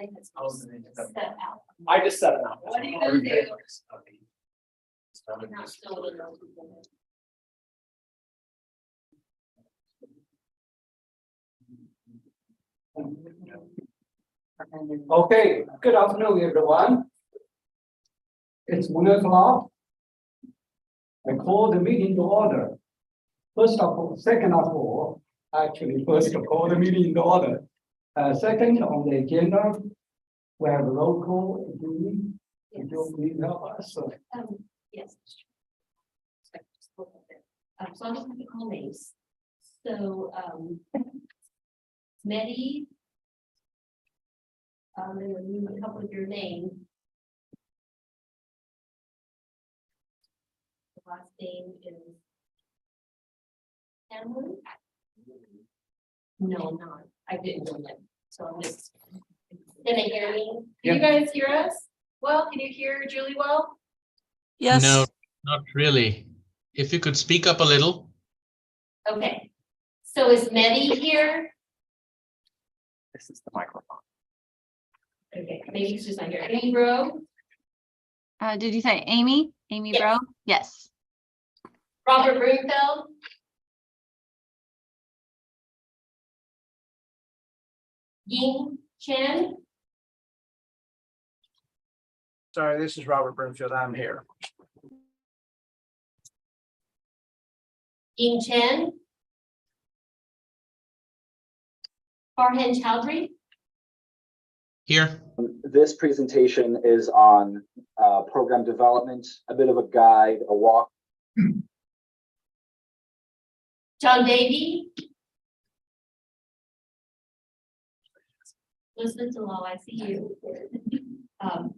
Step out. I just set it out. What are you gonna do? Not still in those people. Okay, good afternoon, everyone. It's 1 o'clock. I call the meeting to order. First of all, second of all, actually, first of all, the meeting to order. Second on the agenda, we have a roll call. Could you please help us? Yes. So I'm just going to call names. So, Mehdi. And then you would help with your name. The last name is. Cameron? No, I'm not. I didn't know that. So I'm just. Can they hear me? Can you guys hear us? Well, can you hear Julie well? Yes. No, not really. If you could speak up a little. Okay. So is Mehdi here? This is the microphone. Okay, maybe he's just not here. Amy Bro, Did you say Amy? Amy Yes. Bro? Yes. Robert Broomfield. Ying Chen, Sorry, this is Robert Broomfield. I'm here. Ying Chen. Farhan Chowdhury. Here, This presentation is on program development, a bit of a guide, a walk. John Davy. Elizabeth Delau, I see you.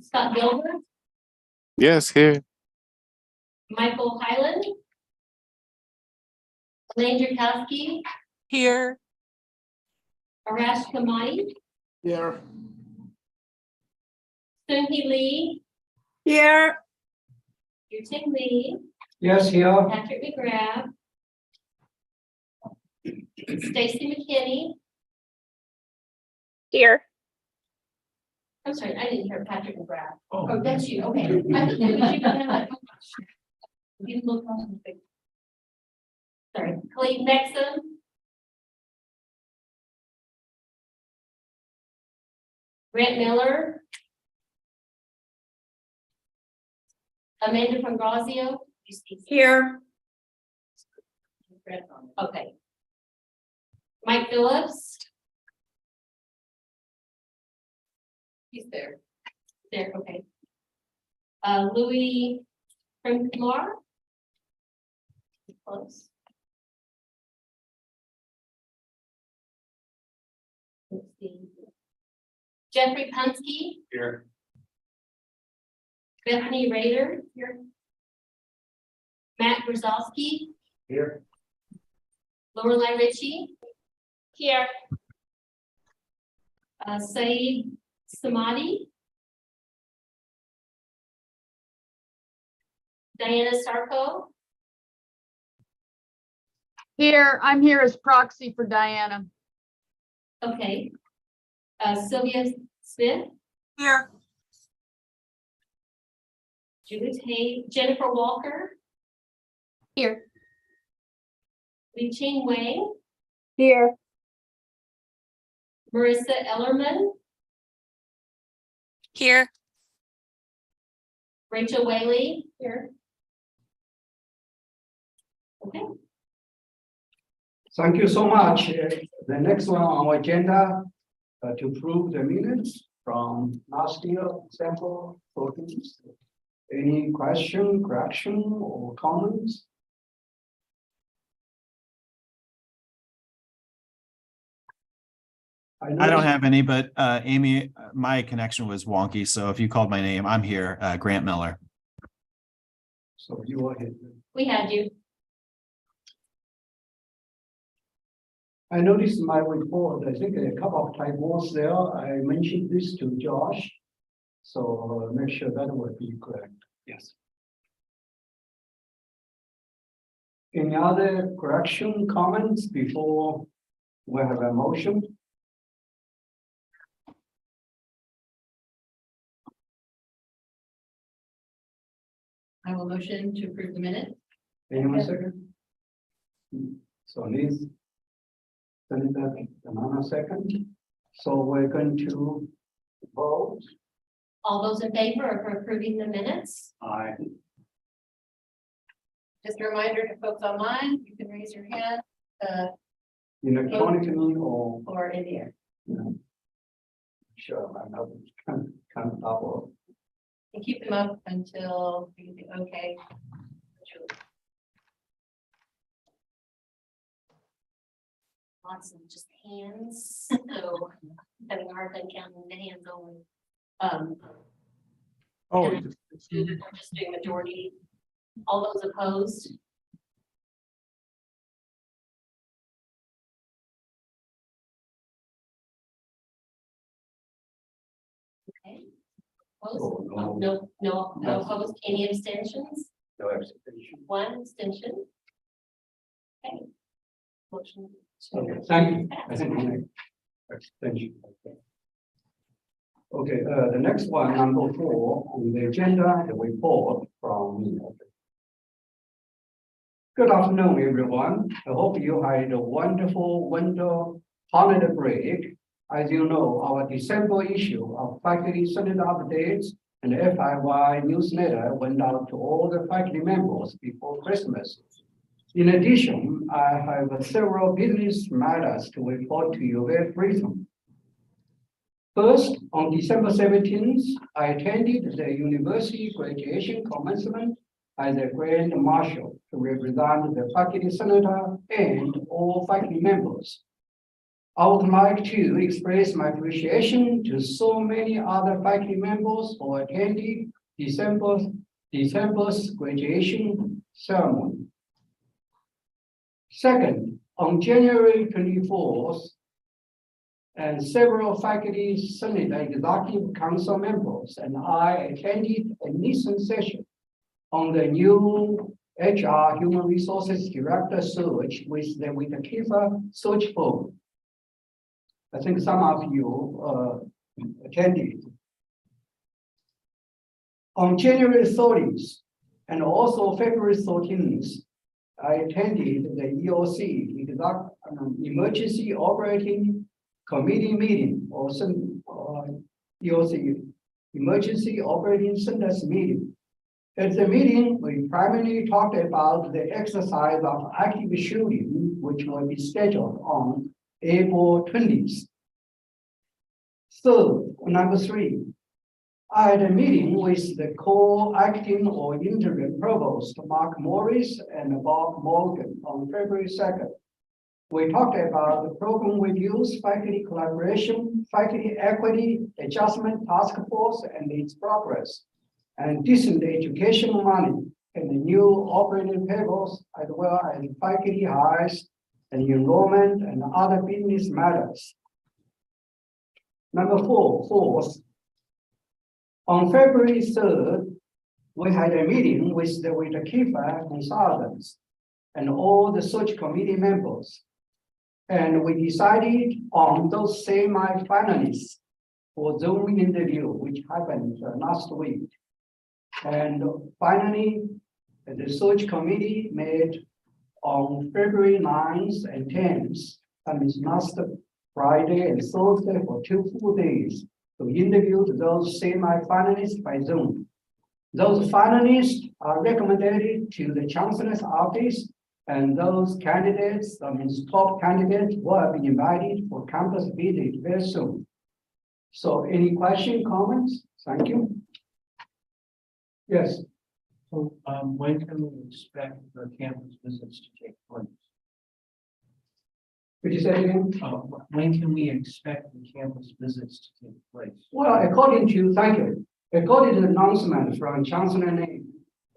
Scott Gilbert, Yes, here. Michael Hyland. Elaine Drakowski, Here. Arash Kamani, Here. Soon Hee Lee, Here. Yuting Lee, Yes, here. Patrick McGrath. Stacy McKinney. Here. I'm sorry, I didn't hear Patrick McGrath. Oh. Oh, that's you, okay. I think it was you. You look on the. Sorry, Cleve Nexum. Grant Miller. Amanda Fangrazio. Here. Okay. Mike Phillips. He's there. There, okay. Louis Kumar. Close. Let's see. Jeffrey Punske, Here. Bethany Rader, here. Matt Brzezowski, Here. Lorelei Ritchie. Here. Saeed Samadi. Diana Sarko, Here, I'm here as proxy for Diana. okay. Sylvia Smith, Here. Judith Hay, Jennifer Walker, Here. Li Ching Wang, Here. Marissa Ellerman, Here. Rachel Whaley, here. Okay, Thank you so much. The next one on our agenda to approve the minutes from last year sample votings. Any question, correction, or comments? I don't noticed- have any, but Amy, my connection was wonky. So if you called my name, I'm here, Grant Miller. So you are here. we had you. I noticed in my report, I think a couple of typos there. I mentioned this to Josh. So make sure that would be correct. Yes. Any other correction comments before we have a motion? I will motion to approve the minute. Anyone second? So Liz. Senator Banana second. So we're going to vote. All those in favor of approving the minutes? Aye. Just a reminder to folks online, you can raise your hand, Electronically or, or in the air. sure, I'm not, can't double. And keep them up until we can do okay. Lots of just hands, so having a hard time counting the hands only. Oh, And we're just doing majority. All those opposed? Okay. Opposed? Oh, no. No opposed, any abstentions? No abstention. One abstention. Okay. Motion. to- Okay, thank you. I think one extension. Okay, the next one, number 4, on the agenda, the report from me. Good afternoon, everyone. I hope you had a wonderful winter holiday break. As you know, our December issue of faculty Senate updates and FIY newsletter went out to all the faculty members before Christmas. In addition, I have several business matters to report to you very briefly. First, on December 17th, I attended the university graduation commencement as a grand marshal to represent the faculty senator and all faculty members. I would like to express my appreciation to so many other faculty members who attended December's graduation ceremony. Second, on January 24th, and several faculty senate executive council members and I attended a listening session on the new HR Human Resources Director search with the Kifa search firm. I think some of you attended. On January 30th and also February 13th, I attended the EOC Emergency Operating Committee meeting or EOC Emergency Operating Centers meeting. At the meeting, we primarily talked about the exercise of active shooting, which will be scheduled on April 20th. So, number 3, I had a meeting with the co-acting or interim provost, Mark Morris and Bob Morgan on February 2nd. We talked about the program reviews, faculty collaboration, faculty equity adjustment task force and its progress, and decent education money and the new operating tables, as well as faculty hires and enrollment and other business matters. Number 4, fourth, on February 3rd, we had a meeting with the Kifa consultants and all the search committee members. And we decided on those semi-finalists for Zoom interview, which happened last week. And finally, the search committee met on February 9th and 10th, that means last Friday and Thursday for 2 full days to interview those semi-finalists by Zoom. Those finalists are recommended to the chancellor's office, and those candidates, that means top candidates, will be invited for campus visit very soon. So any question, comments? Thank you. Yes. So, when can we expect the campus visits to take place? Could you say it again? When can we expect the campus visits to take place? Well, according to, thank you. According to the announcement from Chancellor Name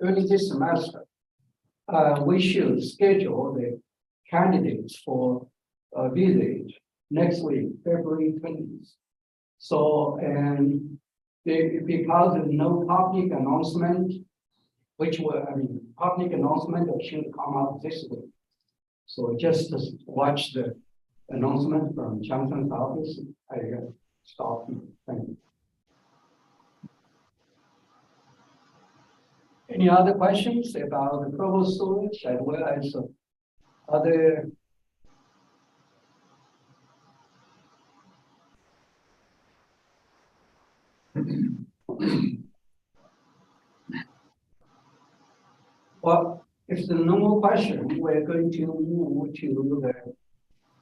early this semester, we should schedule the candidates for a visit next week, February 20th. So, and because there's no public announcement, public announcement that should come out this week. So just to watch the announcement from Chancellor's office. I stop. Thank you. Any other questions about the proposed storage as well as other? Well, if there's no more question, we're going to move to the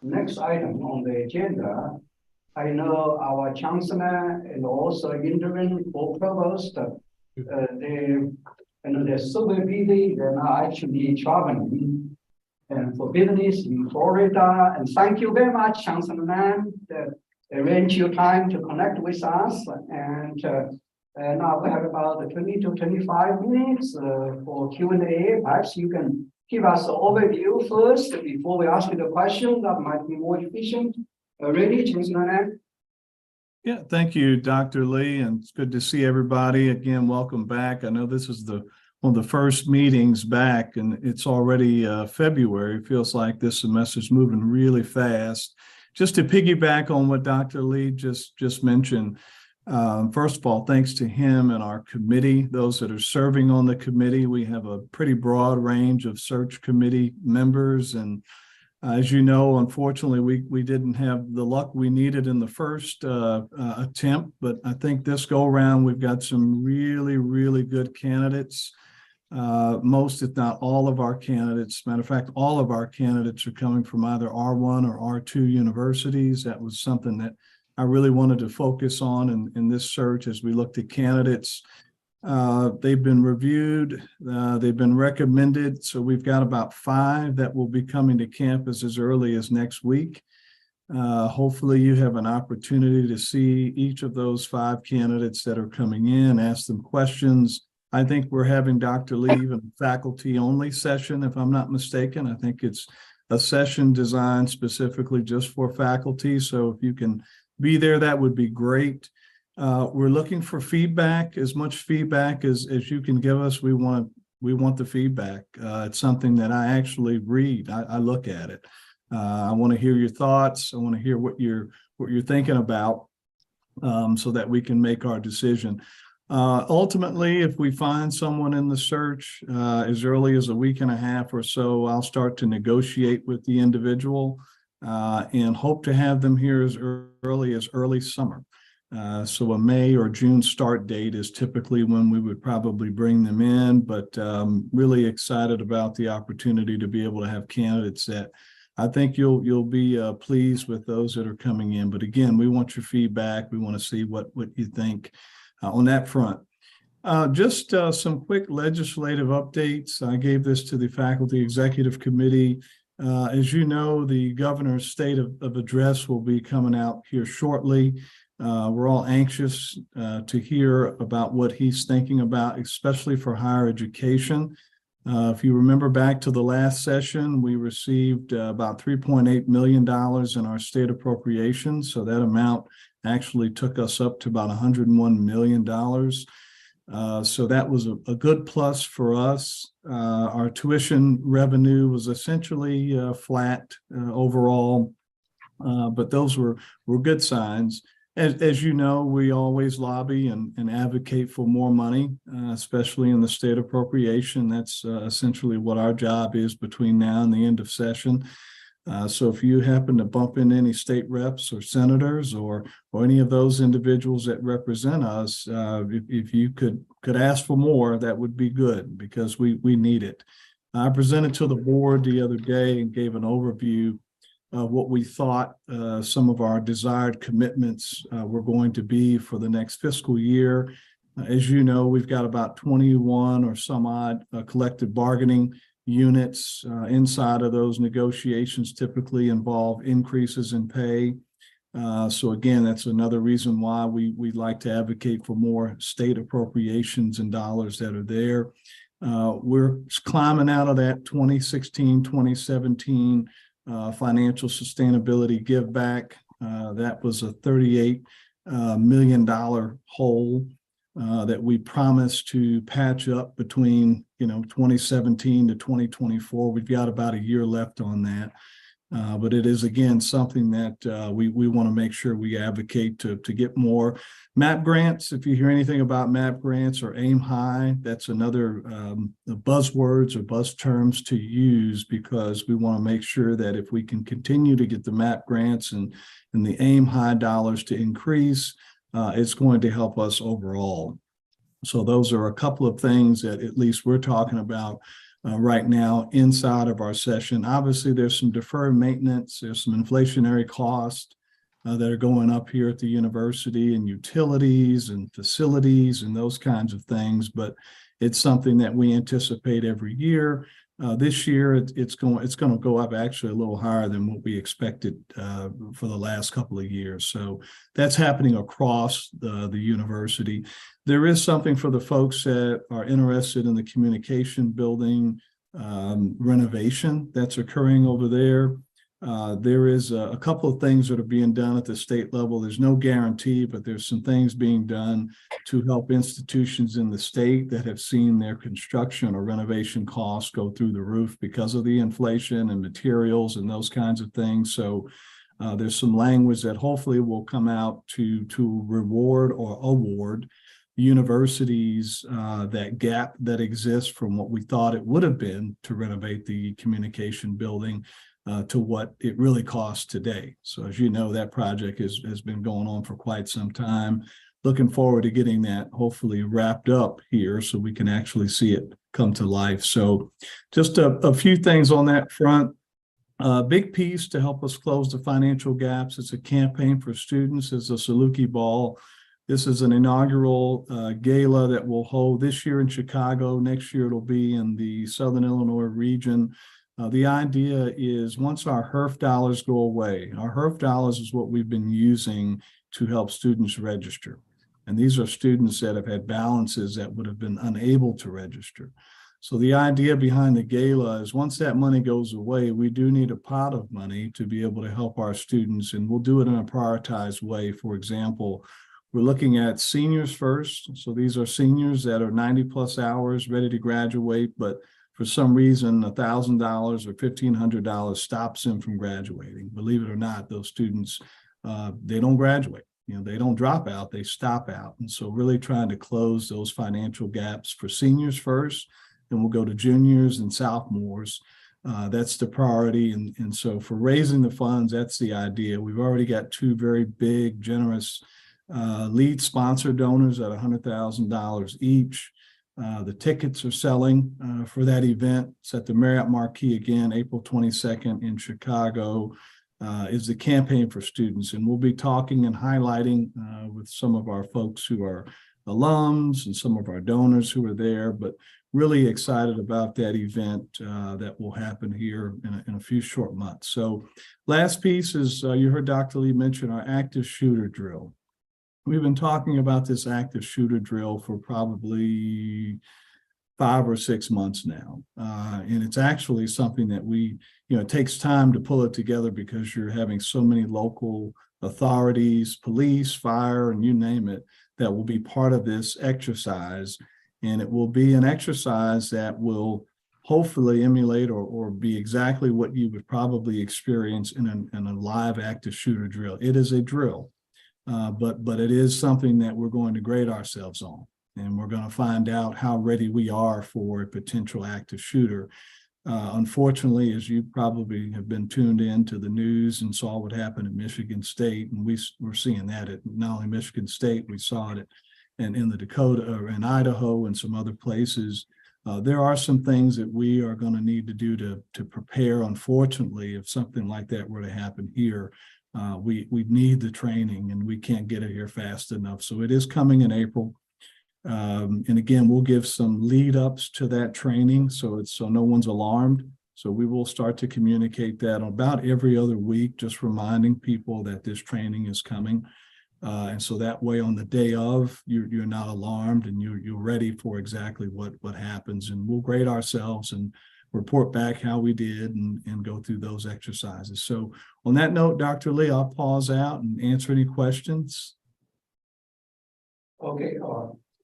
next item on the agenda. I know our chancellor and also interim board provost, they're super busy, they're now actually traveling and for business in Florida. And thank you very much, Chancellor Lam, that arrange your time to connect with us. And now we have about 20 to 25 minutes for Q&A. Perhaps you can give us an overview first before we ask you the question. That might be more efficient. Ready, Chancellor Lam? Yeah, thank you, Dr. Lee, and it's good to see everybody. Again, welcome back. I know this is one of the first meetings back, and it's already February. It feels like this semester's moving really fast. Just to piggyback on what Dr. Lee just mentioned, first of all, thanks to him and our committee, those that are serving on the committee. We have a pretty broad range of search committee members, and as you know, unfortunately, we didn't have the luck we needed in the first attempt, but I think this go around, we've got some really, really good candidates. Most, if not all of our candidates, matter of fact, all of our candidates are coming from either R1 or R2 universities. That was something that I really wanted to focus on in this search as we looked at candidates. They've been reviewed, they've been recommended. So we've got about 5 that will be coming to campus as early as next week. Hopefully you have an opportunity to see each of those 5 candidates that are coming in, ask them questions. I think we're having Dr. Lee in a faculty only session, if I'm not mistaken. I think it's a session designed specifically just for faculty. So if you can be there, that would be great. We're looking for feedback, as much feedback as you can give us. We want the feedback. It's something that I actually read. I look at it. I want to hear your thoughts. I want to hear what you're thinking about, so that we can make our decision. Ultimately, if we find someone in the search as early as a week and a half or so, I'll start to negotiate with the individual and hope to have them here as early summer. So a May or June start date is typically when we would probably bring them in, but really excited about the opportunity to be able to have candidates that I think you'll be pleased with those that are coming in. But again, we want your feedback. We want to see what you think on that front. Just some quick legislative updates. I gave this to the Faculty Executive Committee. As you know, the governor's state of address will be coming out here shortly. We're all anxious to hear about what he's thinking about, especially for higher education. If you remember back to the last session, we received about $3.8 million in our state appropriations. So that amount actually took us up to about $101 million. So that was a good plus for us. Our tuition revenue was essentially flat overall, but those were good signs. As you know, we always lobby and advocate for more money, especially in the state appropriation. That's essentially what our job is between now and the end of session. So if you happen to bump into any state reps or senators or any of those individuals that represent us, if you could ask for more, that would be good because we need it. I presented to the board the other day and gave an overview of what we thought some of our desired commitments were going to be for the next fiscal year. As you know, we've got about 21 or some odd collective bargaining units. Inside of those negotiations typically involve increases in pay. So again, that's another reason why we like to advocate for more state appropriations and dollars that are there. We're climbing out of that 2016, 2017 financial sustainability give back. That was a $38 million hole that we promised to patch up between 2017 to 2024. We've got about a year left on that. But it is, again, something that we want to make sure we advocate to get more. MAP grants, if you hear anything about MAP grants or aim high, that's another buzzwords or buzz terms to use, because we want to make sure that if we can continue to get the MAP grants and the aim high dollars to increase, it's going to help us overall. So those are a couple of things that at least we're talking about right now inside of our session. Obviously, there's some deferred maintenance, there's some inflationary costs that are going up here at the university, and utilities and facilities and those kinds of things, but it's something that we anticipate every year. This year, it's going to go up actually a little higher than what we expected for the last couple of years. So that's happening across the university. There is something for the folks that are interested in the communication building renovation that's occurring over there. There is a couple of things that are being done at the state level. There's no guarantee, but there's some things being done to help institutions in the state that have seen their construction or renovation costs go through the roof because of the inflation and materials and those kinds of things. So there's some language that hopefully will come out to reward or award universities that gap that exists from what we thought it would have been to renovate the communication building to what it really costs today. So as you know, that project has been going on for quite some time. Looking forward to getting that hopefully wrapped up here so we can actually see it come to life. So just a few things on that front. Big piece to help us close the financial gaps. It's a campaign for students. It's a Saluki Ball. This is an inaugural gala that we'll hold this year in Chicago. Next year it'll be in the Southern Illinois region. The idea is once our HERF dollars go away, our HERF dollars is what we've been using to help students register. And these are students that have had balances that would have been unable to register. So the idea behind the gala is once that money goes away, we do need a pot of money to be able to help our students, and we'll do it in a prioritized way. For example, we're looking at seniors first. So these are seniors that are 90 plus hours ready to graduate, but for some reason, $1,000 or $1,500 stops them from graduating. Believe it or not, those students, they don't graduate. You know, they don't drop out, they stop out. And so really trying to close those financial gaps for seniors first, then we'll go to juniors and sophomores. That's the priority. And so for raising the funds, that's the idea. We've already got two very big, generous lead sponsor donors at $100,000 each. The tickets are selling for that event. It's at the Marriott Marquis again, April 22nd in Chicago. Is the campaign for students. And we'll be talking and highlighting with some of our folks who are alums and some of our donors who are there, but really excited about that event that will happen here in a few short months. So last piece is you heard Dr. Lee mention our active shooter drill. We've been talking about this active shooter drill for probably 5 or 6 months now. And it's actually something that it takes time to pull it together because you're having so many local authorities, police, fire, and you name it, that will be part of this exercise. And it will be an exercise that will hopefully emulate or be exactly what you would probably experience in a live active shooter drill. It is a drill. But it is something that we're going to grade ourselves on, and we're going to find out how ready we are for a potential active shooter. Unfortunately, as you probably have been tuned in to the news and saw what happened at Michigan State, and we're seeing that at not only Michigan State, we saw it in the Dakota or in Idaho and some other places. There are some things that we are going to need to do to prepare. Unfortunately, if something like that were to happen here, we need the training and we can't get it here fast enough. So it is coming in April. And again, we'll give some lead ups to that training so no one's alarmed. So we will start to communicate that about every other week, just reminding people that this training is coming. And so that way on the day of, you're not alarmed and you're ready for exactly what happens. And we'll grade ourselves and report back how we did and go through those exercises. So on that note, Dr. Lee, I'll pause out and answer any questions. Okay,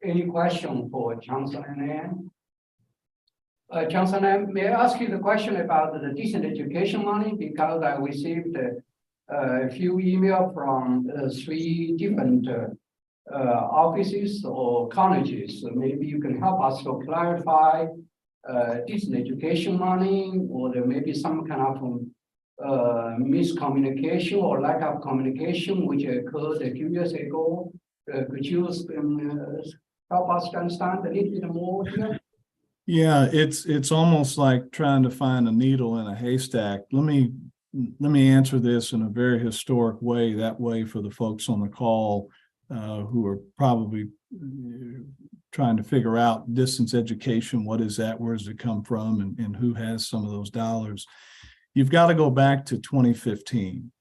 any question for Chancellor and Ann? Johnson, may I ask you the question about the decent education money? Because I received a few email from 3 different offices or colleges. So maybe you can help us to clarify decent education money, or there may be some kind of miscommunication or lack of communication which occurred a few years ago. Could you help us to understand a little bit more here? Yeah, it's almost like trying to find a needle in a haystack. Let me answer this in a very historic way. That way, for the folks on the call who are probably trying to figure out distance education, what is that? Where does it come from? And who has some of those dollars? You've got to go back to 2015.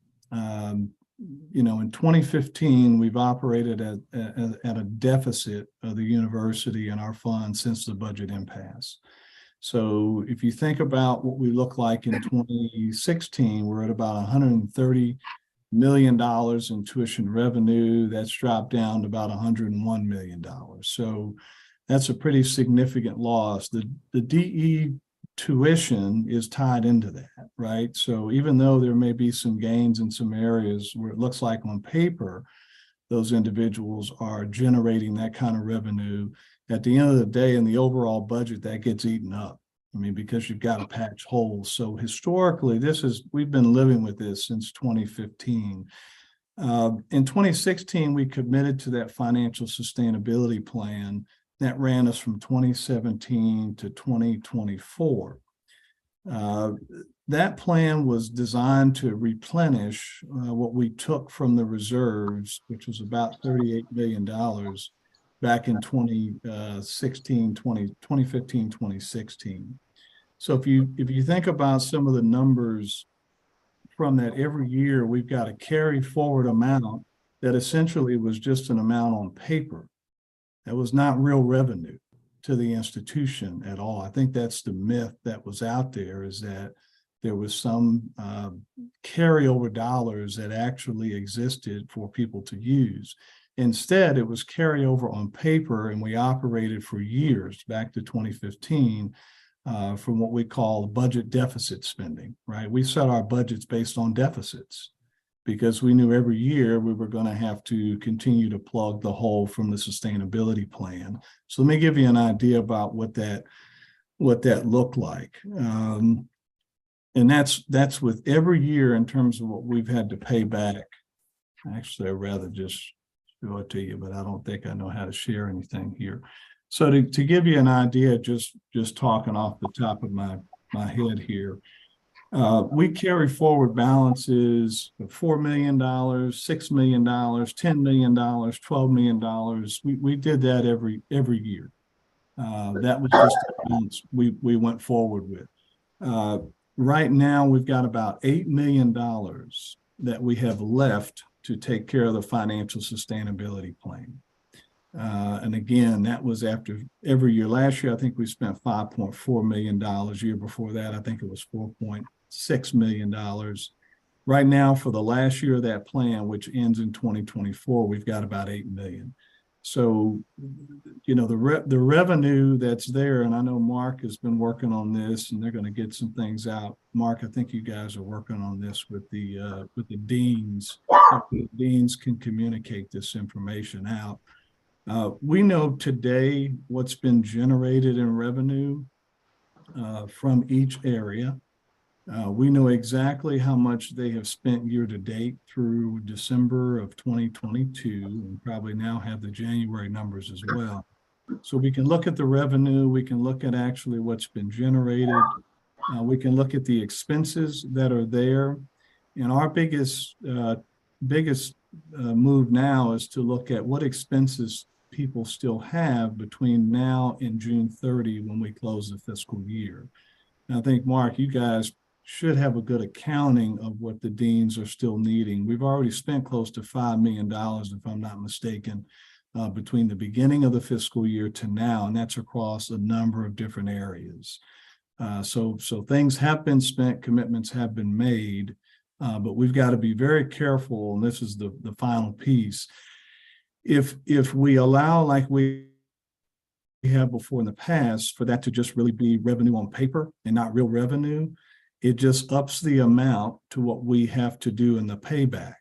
In 2015, we've operated at a deficit of the university and our funds since the budget impasse. So if you think about what we look like in 2016, we're at about $130 million in tuition revenue. That's dropped down to about $101 million. So that's a pretty significant loss. The DE tuition is tied into that, right? So even though there may be some gains in some areas where it looks like on paper, those individuals are generating that kind of revenue, at the end of the day, in the overall budget, that gets eaten up. I mean, because you've got to patch holes. So historically, we've been living with this since 2015. In 2016, we committed to that financial sustainability plan that ran us from 2017 to 2024. That plan was designed to replenish what we took from the reserves, which was about $38 billion back in 2015, 2016. So if you think about some of the numbers from that, every year we've got a carry forward amount that essentially was just an amount on paper. That was not real revenue to the institution at all. I think that's the myth that was out there, is that there was some carryover dollars that actually existed for people to use. Instead, it was carryover on paper, and we operated for years back to 2015 from what we call budget deficit spending, right? We set our budgets based on deficits, because we knew every year we were going to have to continue to plug the hole from the sustainability plan. So let me give you an idea about what that looked like. And that's with every year in terms of what we've had to pay back. Actually, I'd rather just show it to you, but I don't think I know how to share anything here. So to give you an idea, just talking off the top of my head here, we carry forward balances of $4 million, $6 million, $10 million, $12 million. We did that every year. That was just the balance we went forward with. Right now, we've got about $8 million that we have left to take care of the financial sustainability plan. And again, that was after every year. Last year, I think we spent $5.4 million. Year before that, I think it was $4.6 million. Right now, for the last year of that plan, which ends in 2024, we've got about $8 million. So, the revenue that's there, and I know Mark has been working on this, and they're going to get some things out. Mark, I think you guys are working on this with the deans. So the deans can communicate this information out. We know today what's been generated in revenue from each area. We know exactly how much they have spent year to date through December of 2022, and probably now have the January numbers as well. So we can look at the revenue, we can look at actually what's been generated, we can look at the expenses that are there. And our biggest move now is to look at what expenses people still have between now and June 30 when we close the fiscal year. And I think, Mark, you guys should have a good accounting of what the deans are still needing. We've already spent close to $5 million, if I'm not mistaken, between the beginning of the fiscal year to now, and that's across a number of different areas. So things have been spent, commitments have been made, but we've got to be very careful, and this is the final piece. If we allow, like we have before in the past, for that to just really be revenue on paper and not real revenue, it just ups the amount to what we have to do in the payback.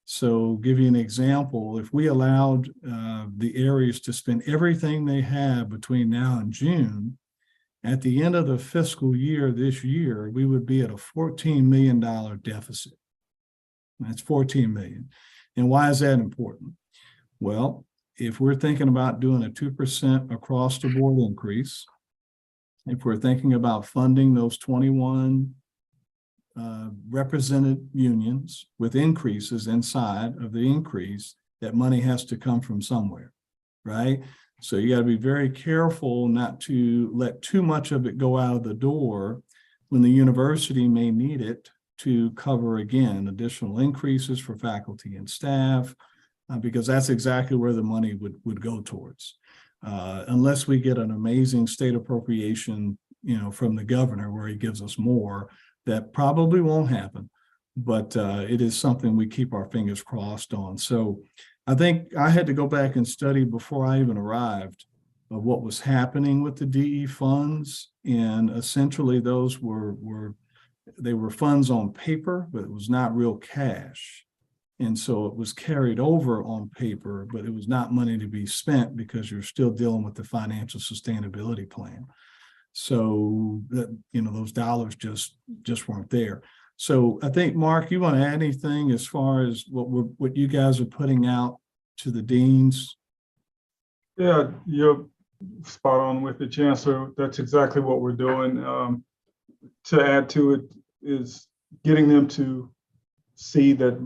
So give you an example, if we allowed the areas to spend everything they have between now and June, at the end of the fiscal year this year, we would be at a $14 million deficit. That's 14 million. And why is that important? Well, if we're thinking about doing a 2% across the board increase, if we're thinking about funding those 21 represented unions with increases inside of the increase, that money has to come from somewhere, right? So you got to be very careful not to let too much of it go out of the door when the university may need it to cover, again, additional increases for faculty and staff, because that's exactly where the money would go towards. Unless we get an amazing state appropriation, from the governor where he gives us more, that probably won't happen, but it is something we keep our fingers crossed on. So I think I had to go back and study before I even arrived of what was happening with the DE funds, and essentially those were funds on paper, but it was not real cash. And so it was carried over on paper, but it was not money to be spent because you're still dealing with the financial sustainability plan. So that, those dollars just weren't there. So I think, Mark, you want to add anything as far as what you guys are putting out to the deans? Yeah, you're spot on with the chancellor. That's exactly what we're doing. To add to it is getting them to see that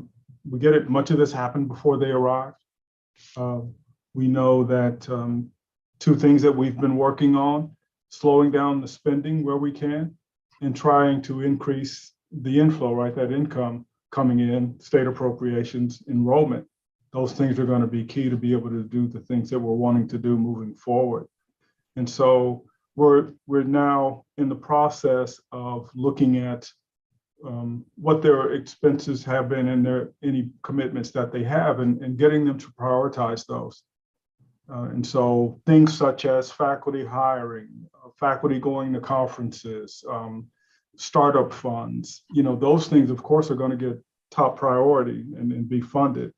we get it. Much of this happened before they arrived. We know that two things that we've been working on: slowing down the spending where we can, and trying to increase the inflow, right? That income coming in, state appropriations, enrollment. Those things are going to be key to be able to do the things that we're wanting to do moving forward. And so we're now in the process of looking at what their expenses have been and any commitments that they have, and getting them to prioritize those. And so things such as faculty hiring, faculty going to conferences, startup funds, those things, of course, are going to get top priority and be funded.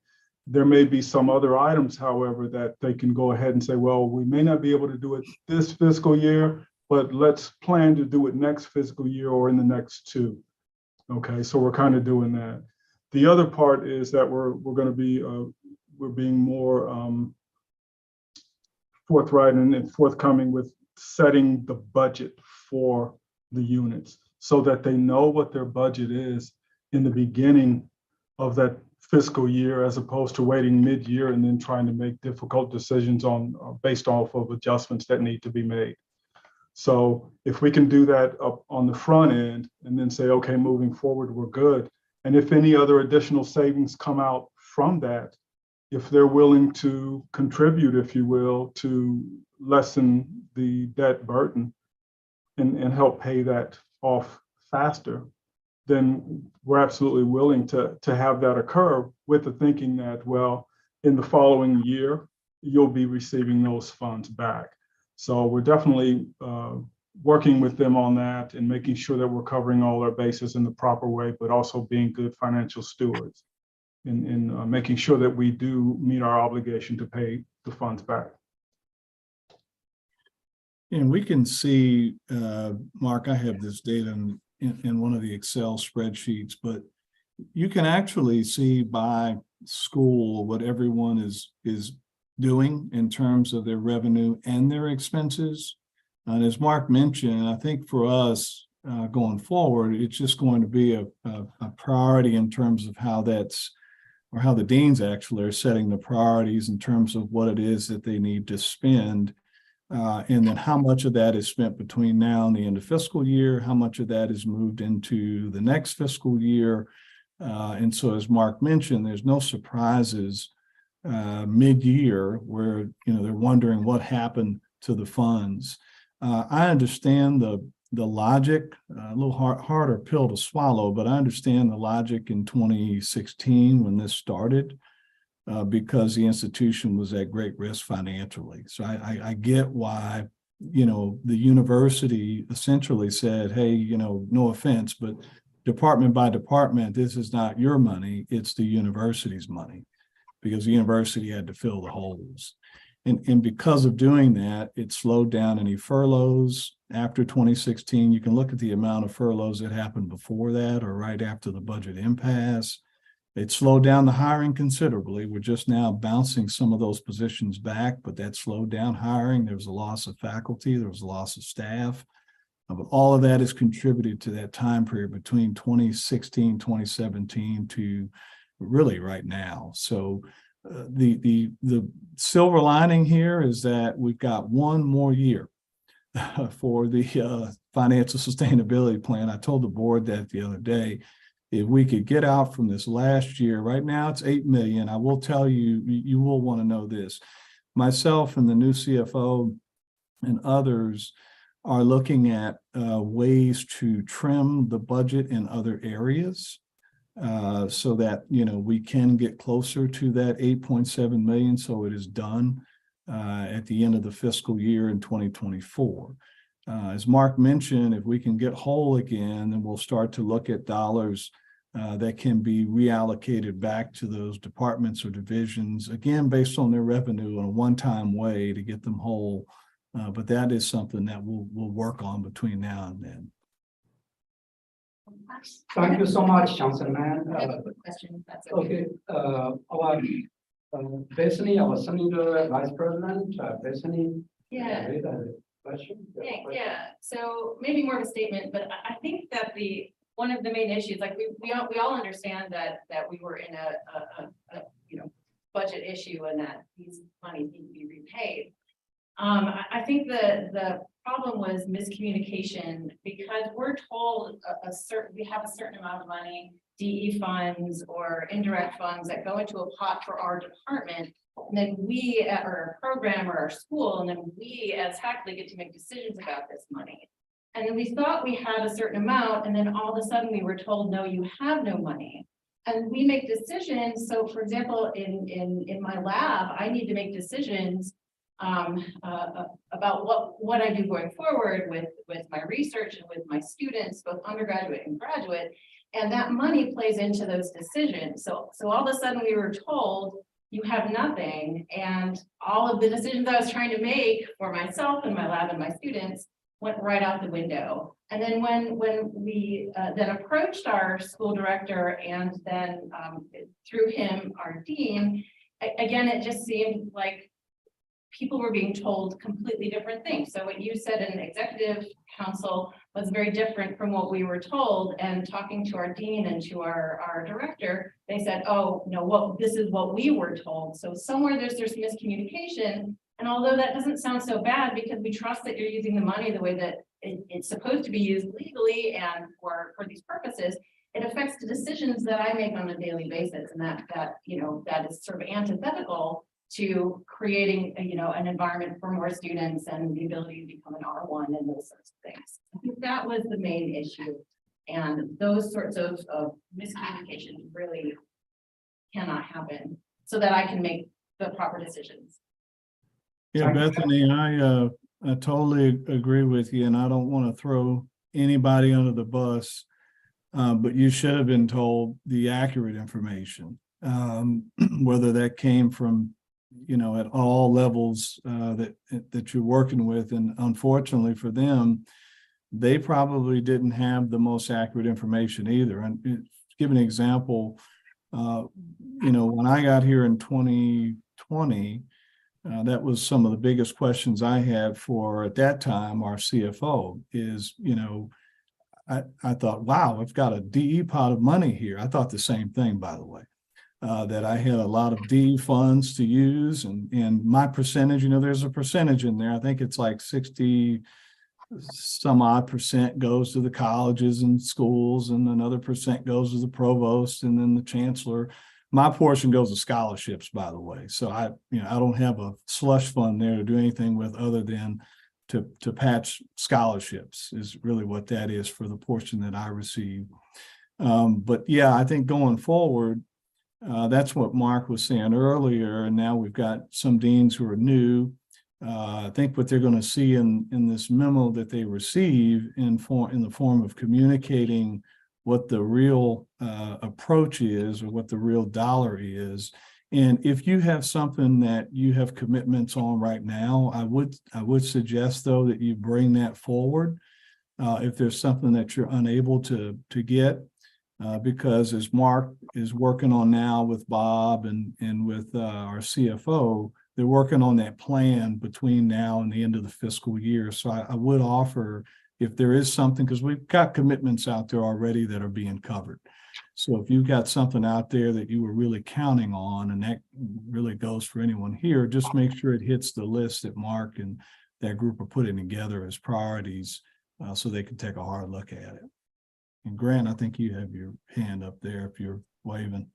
There may be some other items, however, that they can go ahead and say, well, we may not be able to do it this fiscal year, but let's plan to do it next fiscal year or in the next two. Okay, so we're kind of doing that. The other part is that we're going to be, we're being more forthright and forthcoming with setting the budget for the units so that they know what their budget is in the beginning of that fiscal year, as opposed to waiting mid-year and then trying to make difficult decisions based off of adjustments that need to be made. So if we can do that up on the front end and then say, okay, moving forward, we're good. And if any other additional savings come out from that, if they're willing to contribute, if you will, to lessen the debt burden and help pay that off faster, then we're absolutely willing to have that occur, with the thinking that, well, in the following year, you'll be receiving those funds back. So we're definitely working with them on that and making sure that we're covering all our bases in the proper way, but also being good financial stewards in making sure that we do meet our obligation to pay the funds back. And we can see, Mark, I have this data in one of the Excel spreadsheets, but you can actually see by school what everyone is doing in terms of their revenue and their expenses. And as Mark mentioned, I think for us going forward, it's just going to be a priority in terms of how how the deans actually are setting the priorities in terms of what it is that they need to spend. And then how much of that is spent between now and the end of fiscal year, how much of that is moved into the next fiscal year. And so, as Mark mentioned, there's no surprises mid-year where they're wondering what happened to the funds. I understand the logic, a little harder pill to swallow, but I understand the logic in 2016 when this started. because the institution was at great risk financially. So I get why, the university essentially said, hey, no offense, but department by department, this is not your money, it's the university's money, because the university had to fill the holes. And because of doing that, it slowed down any furloughs after 2016. You can look at the amount of furloughs that happened before that or right after the budget impasse. It slowed down the hiring considerably. We're just now bouncing some of those positions back, but that slowed down hiring. There was a loss of faculty, there was a loss of staff. But all of that has contributed to that time period between 2016, 2017 to really right now. So the silver lining here is that we've got one more year for the financial sustainability plan. I told the board that the other day. If we could get out from this last year, right now it's 8 million. I will tell you, you will want to know this. Myself and the new CFO and others are looking at ways to trim the budget in other areas so that, we can get closer to that 8.7 million. So it is done at the end of the fiscal year in 2024. As Mark mentioned, if we can get whole again, then we'll start to look at dollars that can be reallocated back to those departments or divisions, again, based on their revenue in a one-time way to get them whole. But that is something that we'll work on between now and then. Thank you so much, Councilman. I have a quick question, if that's okay. Okay, our Bethany, our senior vice president, Bethany. Yeah. With a question? Yeah, so maybe more of a statement, but I think that one of the main issues, like we all understand that we were in a budget issue and that these monies need to be repaid. I think the problem was miscommunication, because we're told we have a certain amount of money, DE funds or indirect funds that go into a pot for our department. And then we at our program or our school, and then we as faculty get to make decisions about this money. And then we thought we had a certain amount, and then all of a sudden we were told, no, you have no money. And we make decisions. So for example, in my lab, I need to make decisions about what I do going forward with my research and with my students, both undergraduate and graduate. And that money plays into those decisions. So all of a sudden we were told, you have nothing, and all of the decisions I was trying to make for myself and my lab and my students went right out the window. And then when we then approached our school director and then through him, our dean, again, it just seemed like people were being told completely different things. So what you said in executive council was very different from what we were told, and talking to our dean and to our director, they said, oh, no, this is what we were told. So somewhere there's miscommunication. And although that doesn't sound so bad, because we trust that you're using the money the way that it's supposed to be used legally and for these purposes, it affects the decisions that I make on a daily basis. And that is sort of antithetical to creating, an environment for more students and the ability to become an R1 and those sorts of things. I think that was the main issue. And those sorts of miscommunications really cannot happen so that I can make the proper decisions. Yeah, Bethany, I totally agree with you, and I don't want to throw anybody under the bus, but you should have been told the accurate information, whether that came from, at all levels that you're working with. And unfortunately for them, they probably didn't have the most accurate information either. And to give an example, when I got here in 2020, that was some of the biggest questions I had for, at that time, our CFO is, I thought, wow, I've got a DE pot of money here. I thought the same thing, by the way, that I had a lot of DE funds to use, and my percentage, there's a percentage in there. I think it's like 60 some odd percent goes to the colleges and schools, and another percent goes to the provost and then the chancellor. My portion goes to scholarships, by the way. So I don't have a slush fund there to do anything with other than to patch scholarships is really what that is for the portion that I receive. But yeah, I think going forward, That's what Mark was saying earlier, and now we've got some deans who are new. I think what they're going to see in this memo that they receive in the form of communicating what the real approach is, or what the real dollar is. And if you have something that you have commitments on right now, I would suggest though that you bring that forward. If there's something that you're unable to get, because as Mark is working on now with Bob and with our CFO, they're working on that plan between now and the end of the fiscal year. So I would offer, if there is something, because we've got commitments out there already that are being covered. So if you've got something out there that you were really counting on, and that really goes for anyone here, just make sure it hits the list that Mark and that group are putting together as priorities, so they can take a hard look at it. And Grant, I think you have your hand up there if you're waving.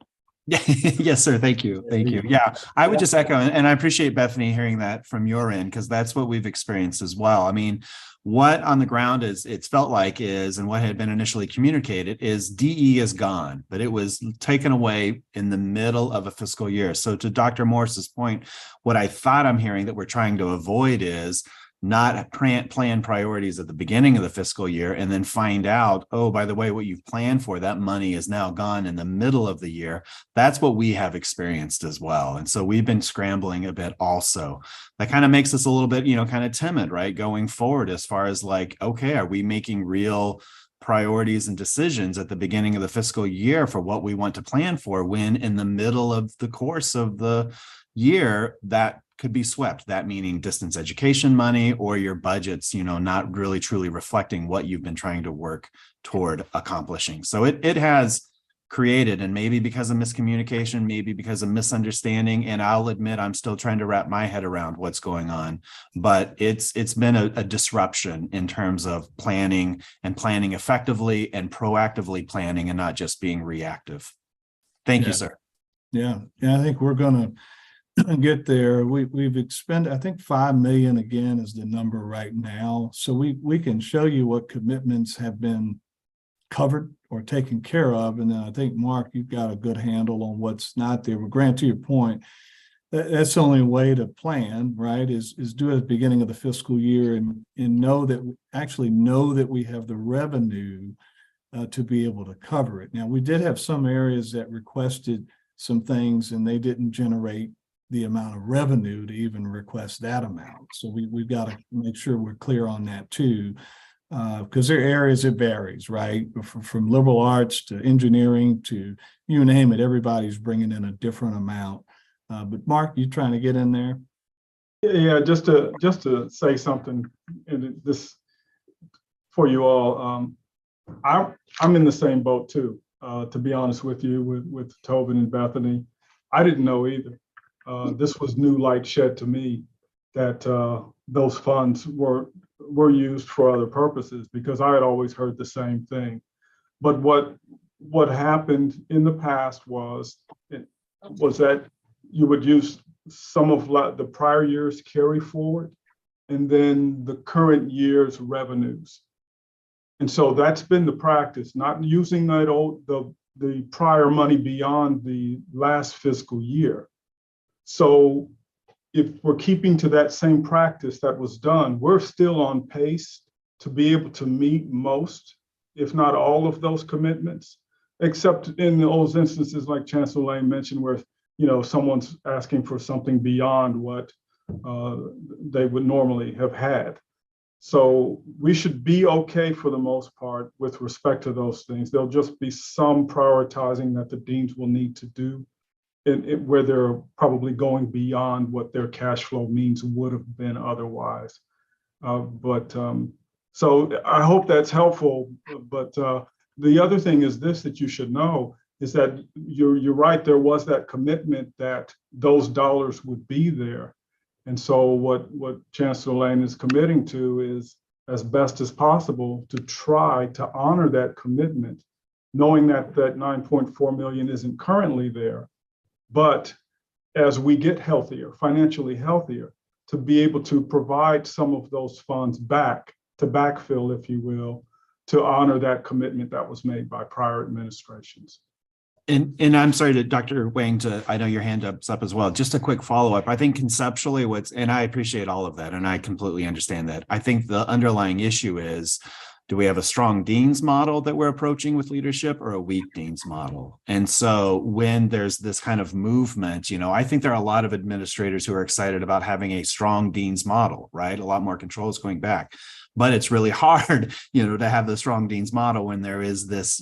Yes, sir. Thank you. Thank you. Yeah, I would just echo, and I appreciate Bethany hearing that from your end, because that's what we've experienced as well. I mean, what on the ground it's felt like is, and what had been initially communicated is DE is gone, but it was taken away in the middle of a fiscal year. So to Dr. Morris's point, what I thought I'm hearing that we're trying to avoid is not plan priorities at the beginning of the fiscal year and then find out, oh, by the way, what you've planned for, that money is now gone in the middle of the year. That's what we have experienced as well. And so we've been scrambling a bit also. That kind of makes us a little bit, kind of timid, right? Going forward, as far as like, okay, are we making real priorities and decisions at the beginning of the fiscal year for what we want to plan for, when in the middle of the course of the year that could be swept, that meaning distance education money or your budgets, not really truly reflecting what you've been trying to work toward accomplishing. So it has created, and maybe because of miscommunication, maybe because of misunderstanding, and I'll admit I'm still trying to wrap my head around what's going on, but it's been a disruption in terms of planning effectively and proactively planning, and not just being reactive. Thank you, sir. Yeah, I think we're going to get there. We've expended, I think 5 million again is the number right now. So we can show you what commitments have been covered or taken care of. And then I think, Mark, you've got a good handle on what's not there. But Grant, to your point, that's the only way to plan, right? Is do it at the beginning of the fiscal year and know that we have the revenue to be able to cover it. Now, we did have some areas that requested some things and they didn't generate the amount of revenue to even request that amount. So we've got to make sure we're clear on that too, because there are areas it varies, right? From liberal arts to engineering to you name it, everybody's bringing in a different amount. But Mark, you trying to get in there? Yeah, just to say something in this for you all. I'm in the same boat too. To be honest with you, with Tobin and Bethany, I didn't know either. This was new light shed to me that those funds were used for other purposes, because I had always heard the same thing. But what happened in the past was that you would use some of the prior year's carry forward and then the current year's revenues. And so that's been the practice, not using the prior money beyond the last fiscal year. So if we're keeping to that same practice that was done, we're still on pace to be able to meet most, if not all of those commitments, except in those instances like Chancellor Lane mentioned, where someone's asking for something beyond what they would normally have had. So we should be okay for the most part with respect to those things. There'll just be some prioritizing that the deans will need to do, where they're probably going beyond what their cash flow means would have been otherwise. So I hope that's helpful. But the other thing is this that you should know is that you're right. There was that commitment that those dollars would be there. And so what Chancellor Lane is committing to is, as best as possible, to try to honor that commitment, knowing that that 9.4 million isn't currently there. But as we get healthier, financially healthier, to be able to provide some of those funds back, to backfill, if you will, to honor that commitment that was made by prior administrations. And I'm sorry to Dr. Wang I know your hand up's up as well. Just a quick follow-up. I think conceptually and I appreciate all of that, and I completely understand that. I think the underlying issue is, do we have a strong dean's model that we're approaching with leadership or a weak dean's model? And so when there's this kind of movement, I think there are a lot of administrators who are excited about having a strong dean's model, right? A lot more controls going back, but it's really hard, to have the strong dean's model when there is this,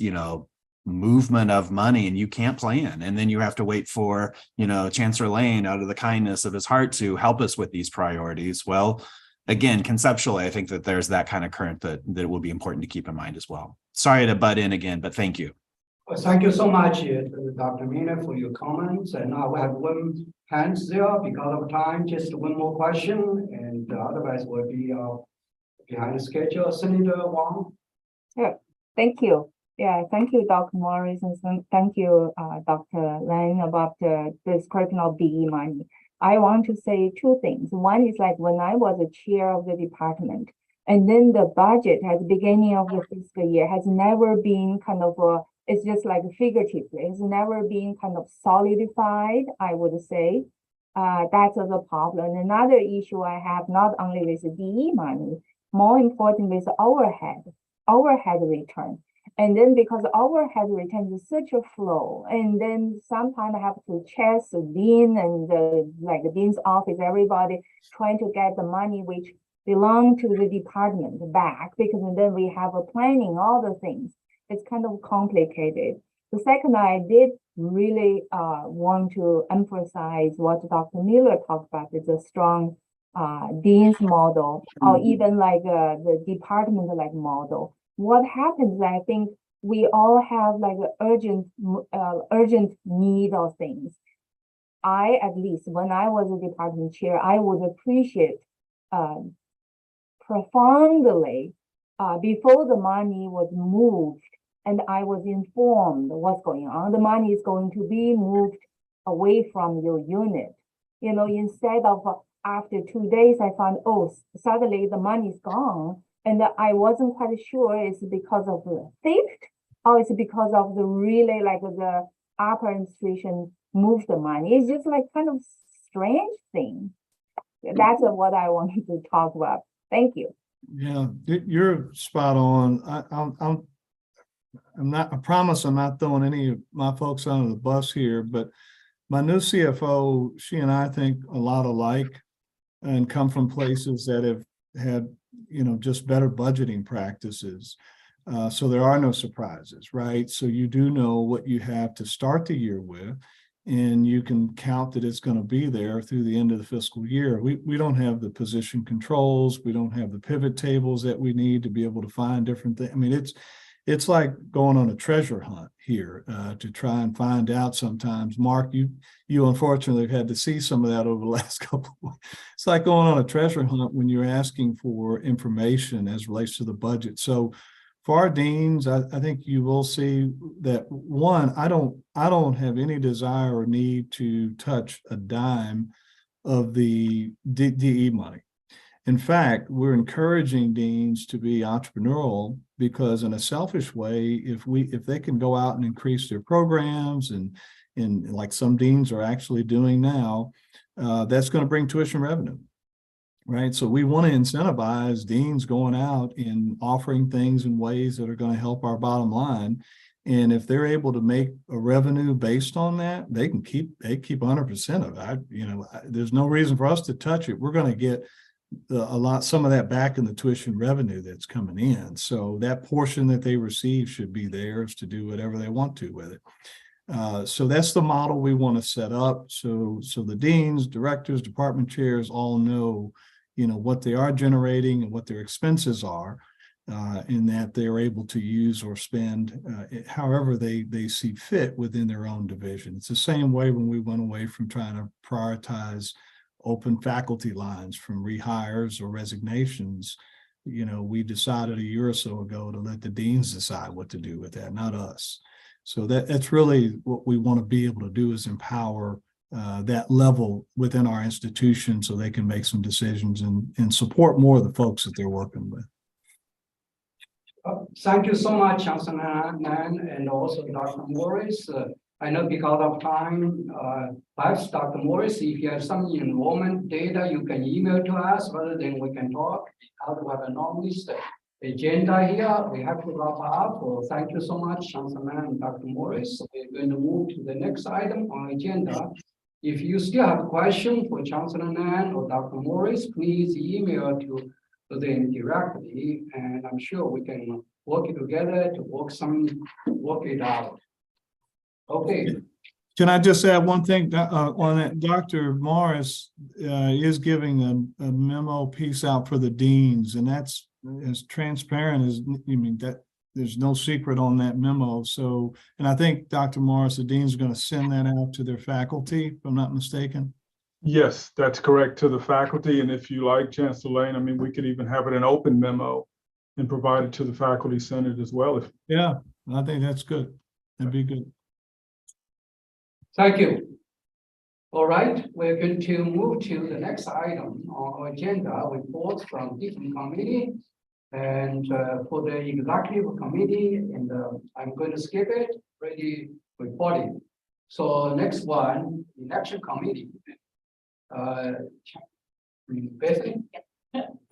movement of money and you can't plan. And then you have to wait for, Chancellor Lane out of the kindness of his heart to help us with these priorities. Well, again, conceptually, I think that there's that kind of current that will be important to keep in mind as well. Sorry to butt in again, but thank you. Well, thank you so much, Dr. Mina, for your comments. And now we have one hand there because of time. Just one more question, and otherwise we'll be behind the schedule. Senator Wang. Yeah, thank you. Yeah, thank you, Dr. Morris, and thank you, Dr. Lang, about this question of DE money. I want to say two things. One is like when I was a chair of the department, and then the budget at the beginning of the fiscal year has never been kind of it's just like figuratively, it's never been kind of solidified, I would say. That's the problem. Another issue I have, not only with DE money, more important with overhead return. And then because overhead return is such a flow, and then sometimes I have to chase the dean and the dean's office, everybody trying to get the money which belong to the department back, because then we have a planning, all the things. It's kind of complicated. The second, I did really want to emphasize what Dr. Miller talked about, is a strong dean's model, or even like the department like model. What happens, I think we all have like urgent need of things. At least when I was a department chair, I would appreciate profoundly before the money was moved and I was informed what's going on. The money is going to be moved away from your unit. Instead of after 2 days, I found, suddenly the money is gone. And I wasn't quite sure it's because of the theft or it's because of the really like the upper administration moved the money. It's just like kind of strange thing. That's what I wanted to talk about. Thank you. Yeah, you're spot on. I promise I'm not throwing any of my folks under the bus here, but my new CFO, she and I think a lot alike and come from places that have had just better budgeting practices. So there are no surprises, right? So you do know what you have to start the year with, and you can count that it's going to be there through the end of the fiscal year. We don't have the position controls. We don't have the pivot tables that we need to be able to find different things. I mean, it's like going on a treasure hunt here to try and find out sometimes. Mark, you unfortunately have had to see some of that over the last couple of weeks. It's like going on a treasure hunt when you're asking for information as relates to the budget. So for our deans, I think you will see that one, I don't have any desire or need to touch a dime of the DE money. In fact, we're encouraging deans to be entrepreneurial because in a selfish way, if they can go out and increase their programs and like some deans are actually doing now, that's going to bring tuition revenue, right? So we want to incentivize deans going out and offering things in ways that are going to help our bottom line. And if they're able to make a revenue based on that, they keep 100% of it. There's no reason for us to touch it. We're going to get some of that back in the tuition revenue that's coming in. So that portion that they receive should be theirs to do whatever they want to with it. So that's the model we want to set up. So the deans, directors, department chairs all know, what they are generating and what their expenses are, in that they're able to use or spend however they see fit within their own division. It's the same way when we went away from trying to prioritize open faculty lines from rehires or resignations. We decided a year or so ago to let the deans decide what to do with that, not us. So that's really what we want to be able to do, is empower that level within our institution so they can make some decisions and support more of the folks that they're working with. Thank you so much, Chancellor Nan, and also Dr. Morris. I know because of time, perhaps Dr. Morris, if you have some enrollment data, you can email to us, rather than we can talk. Otherwise, I normally say agenda here, we have to wrap up. Well, thank you so much, Chancellor Mann and Dr. Morris. We're going to move to the next item on agenda. If you still have a question for Chancellor Mann or Dr. Morris, please email to them directly, and I'm sure we can work it together to work it out. Okay. Can I just add one thing on that? Dr. Morris is giving a memo piece out for the deans, and that's as transparent as, I mean, that there's no secret on that memo. So, and I think Dr. Morris, the dean's going to send that out to their faculty, if I'm not mistaken. Yes, that's correct, to the faculty. And if you like, Chancellor Lane, I mean, we could even have it an open memo and provide it to the faculty senate as well. Yeah, I think that's good. That'd be good. Thank you. All right, we're going to move to the next item on our agenda, reports from different committee. And for the executive committee, and I'm going to skip it, already reporting. So next one, election committee. Bethany?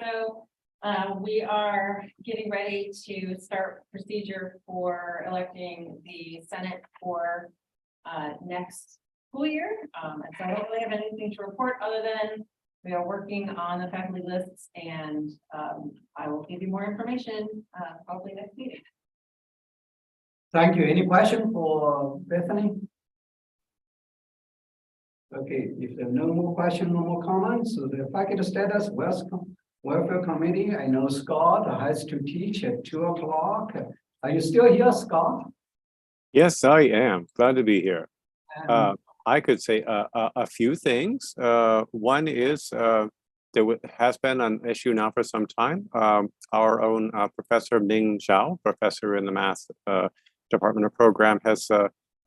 So we are getting ready to start procedure for electing the Senate for next school year. And so I don't really have anything to report other than we are working on the faculty lists, and I will give you more information probably next meeting. Thank you. Any question for Bethany? Okay, if there are no more questions, no more comments, so the faculty status welfare committee, I know Scott has to teach at 2 o'clock. Are you still here, Scott? Yes, I am. Glad to be here. I could say a few things. One is there has been an issue now for some time. Our own Professor Ming Zhao, professor in the math department of program, has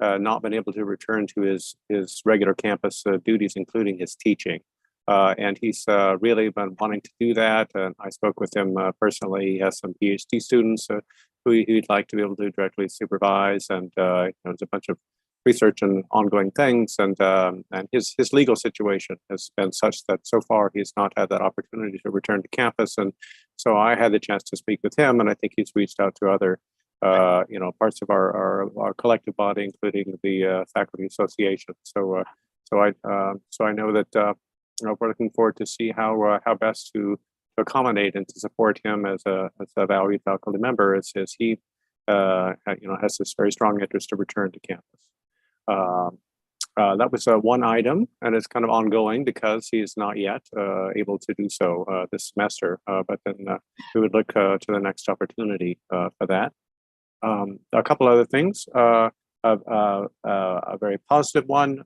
not been able to return to his regular campus duties, including his teaching. And he's really been wanting to do that. And I spoke with him personally. He has some PhD students who he'd like to be able to directly supervise. And there's a bunch of research and ongoing things. And his legal situation has been such that so far he's not had that opportunity to return to campus. And so I had the chance to speak with him, and I think he's reached out to other parts of our collective body, including the faculty association. So I know that we're looking forward to see how best to accommodate and to support him as a valued faculty member, as he has this very strong interest to return to campus. That was one item, and it's kind of ongoing because he is not yet able to do so this semester. But then we would look to the next opportunity for that. A couple other things. A very positive one.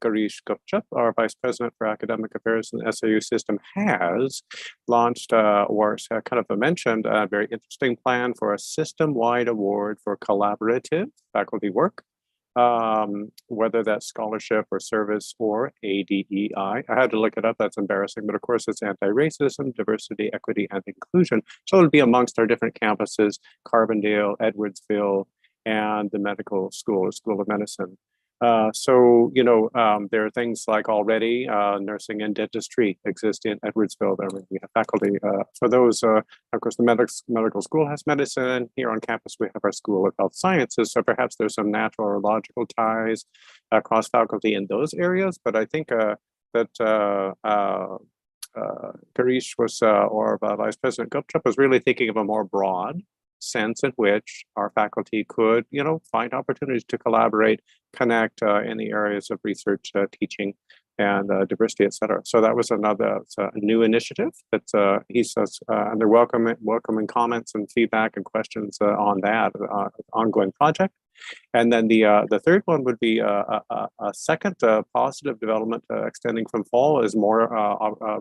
Garish Gupta, our Vice President for Academic Affairs in the SAU system, has launched or kind of mentioned a very interesting plan for a system-wide award for collaborative faculty work. Whether that's scholarship or service or ADEI. I had to look it up, that's embarrassing, but of course it's anti-racism, diversity, equity, and inclusion. So it'll be amongst our different campuses, Carbondale, Edwardsville, and the medical school or School of Medicine. There are things like already nursing and dentistry exist in Edwardsville. There we have faculty for those. Of course, the medical school has medicine. Here on campus, we have our School of Health Sciences. So perhaps there's some natural or logical ties across faculty in those areas. But I think that Garish was, or Vice President Gupta was really thinking of a more broad sense in which our faculty could, find opportunities to collaborate, connect in the areas of research, teaching, and diversity, et cetera. So that was a new initiative that he says, and they're welcoming comments and feedback and questions on that ongoing project. And then the third one would be a second positive development extending from fall is more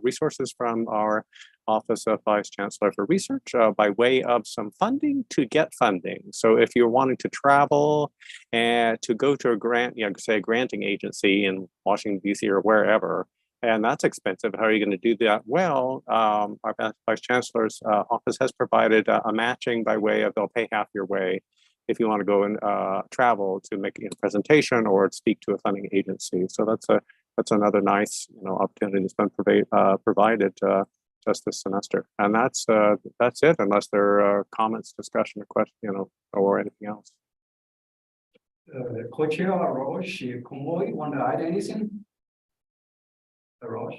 resources from our Office of Vice Chancellor for Research by way of some funding to get funding. So if you're wanting to travel and to go to a say a granting agency in Washington, D.C. or wherever, and that's expensive, how are you going to do that? Well, our Vice Chancellor's office has provided a matching by way of they'll pay half your way. if you want to go and travel to make a presentation or speak to a funding agency. So that's another nice, opportunity that's been provided just this semester. And that's it, unless there are comments, discussion, or question, or anything else. Co-chair Roche, Kumoy, want to add anything? Roche?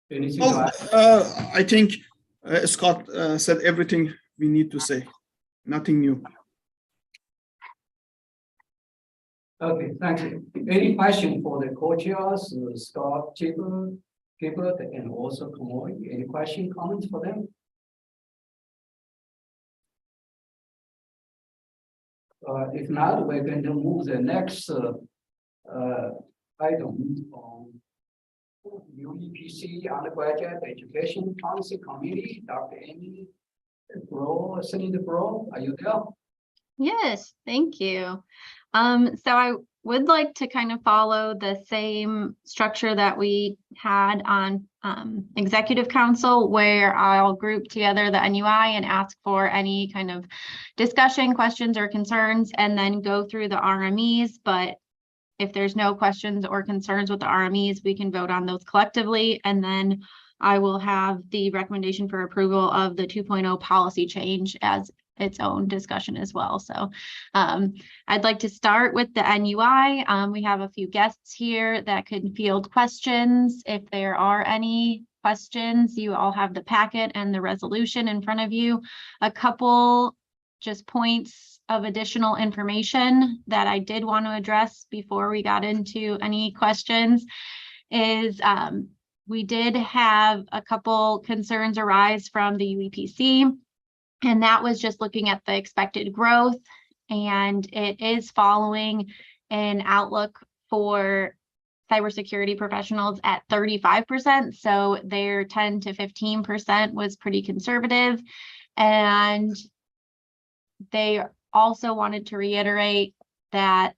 Anything to add? I think Scott said everything we need to say. Nothing new. Okay, thank you. Any question for the co-chairs, Scott, Gibbert, and also Kumoy? Any question, comments for them? If not, we're going to move the next item on UEPC Undergraduate Education Policy Committee. Dr. Amy Bro, Senator Bro, are you there? Yes, thank you. So I would like to kind of follow the same structure that we had on Executive Council, where I'll group together the NUI and ask for any kind of discussion, questions, or concerns, and then go through the RMEs. But if there's no questions or concerns with the RMEs, we can vote on those collectively, and then I will have the recommendation for approval of the 2.0 policy change as its own discussion as well. So I'd like to start with the NUI. We have a few guests here that could field questions. If there are any questions, you all have the packet and the resolution in front of you. A couple just points of additional information that I did want to address before we got into any questions is we did have a couple concerns arise from the UEPC. And that was just looking at the expected growth, and it is following an outlook for cybersecurity professionals at 35%. So their 10 to 15% was pretty conservative. And they also wanted to reiterate that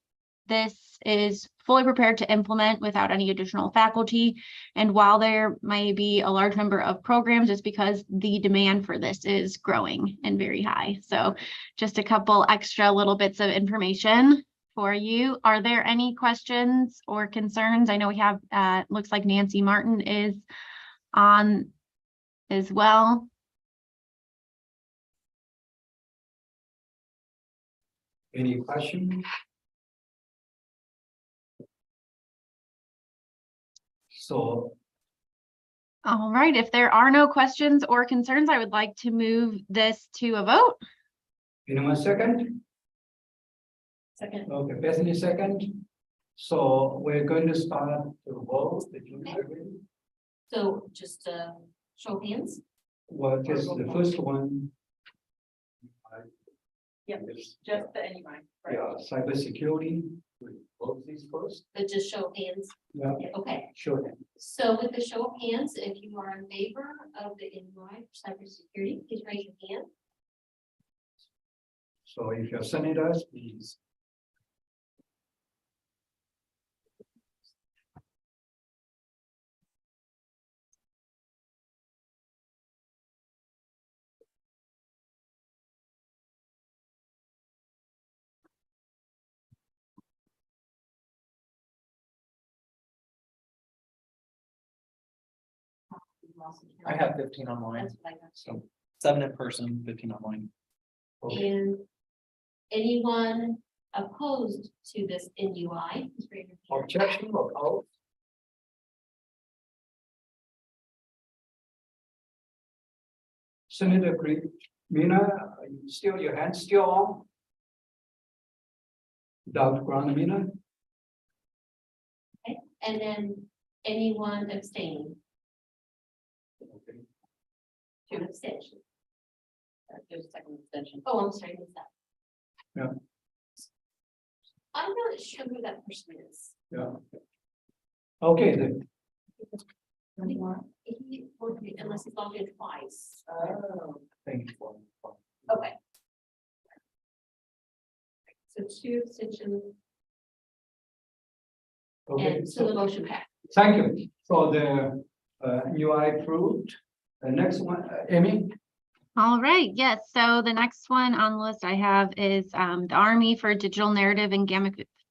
this is fully prepared to implement without any additional faculty. And while there may be a large number of programs, it's because the demand for this is growing and very high. So just a couple extra little bits of information for you. Are there any questions or concerns? I know we have, looks like Nancy Martin is on as well. Any questions? So, All right, if there are no questions or concerns, I would like to move this to a vote. anyone second? Second. Okay, Bethany second. So we're going to start the vote. Did you agree? So just show of hands. Well, just the first one. Yep, just the NUI. Right. Yeah, cybersecurity. We vote these first. But just show of hands. Yeah, Okay. sure. So with the show of hands, if you are in favor of the NUI for cybersecurity, please raise your hand. So if you're senators, please. I have 15 online, That's what I got. so 7 in person, 15 online. And anyone opposed to this NUI? Please raise your hand. Objection or out? Senator Mina, are you still, your hand still on? Dr. Grandmina? Okay, and then anyone abstaining? Okay. Two abstention. There's a second abstention. Oh, I'm sorry, who's that? Yeah. I'm not sure who that person is. Yeah. Okay, then. Unless he's logged in twice. Thank you for. Okay. So two abstentions, Okay, and so the motion passed. thank you. So the UI approved. The next one, Amy? All right, yes, so the next one on the list I have is the Army for Digital Narrative and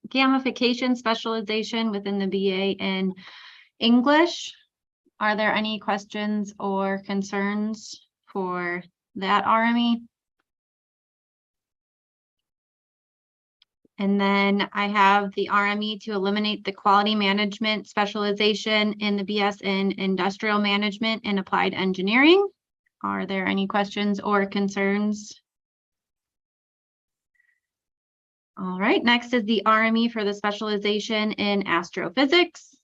Gamification Specialization within the BA in English. Are there any questions or concerns for that RME? And then I have the RME to eliminate the quality management specialization in the BS in Industrial Management and Applied Engineering. Are there any questions or concerns? All right, next is the RME for the specialization in astrophysics.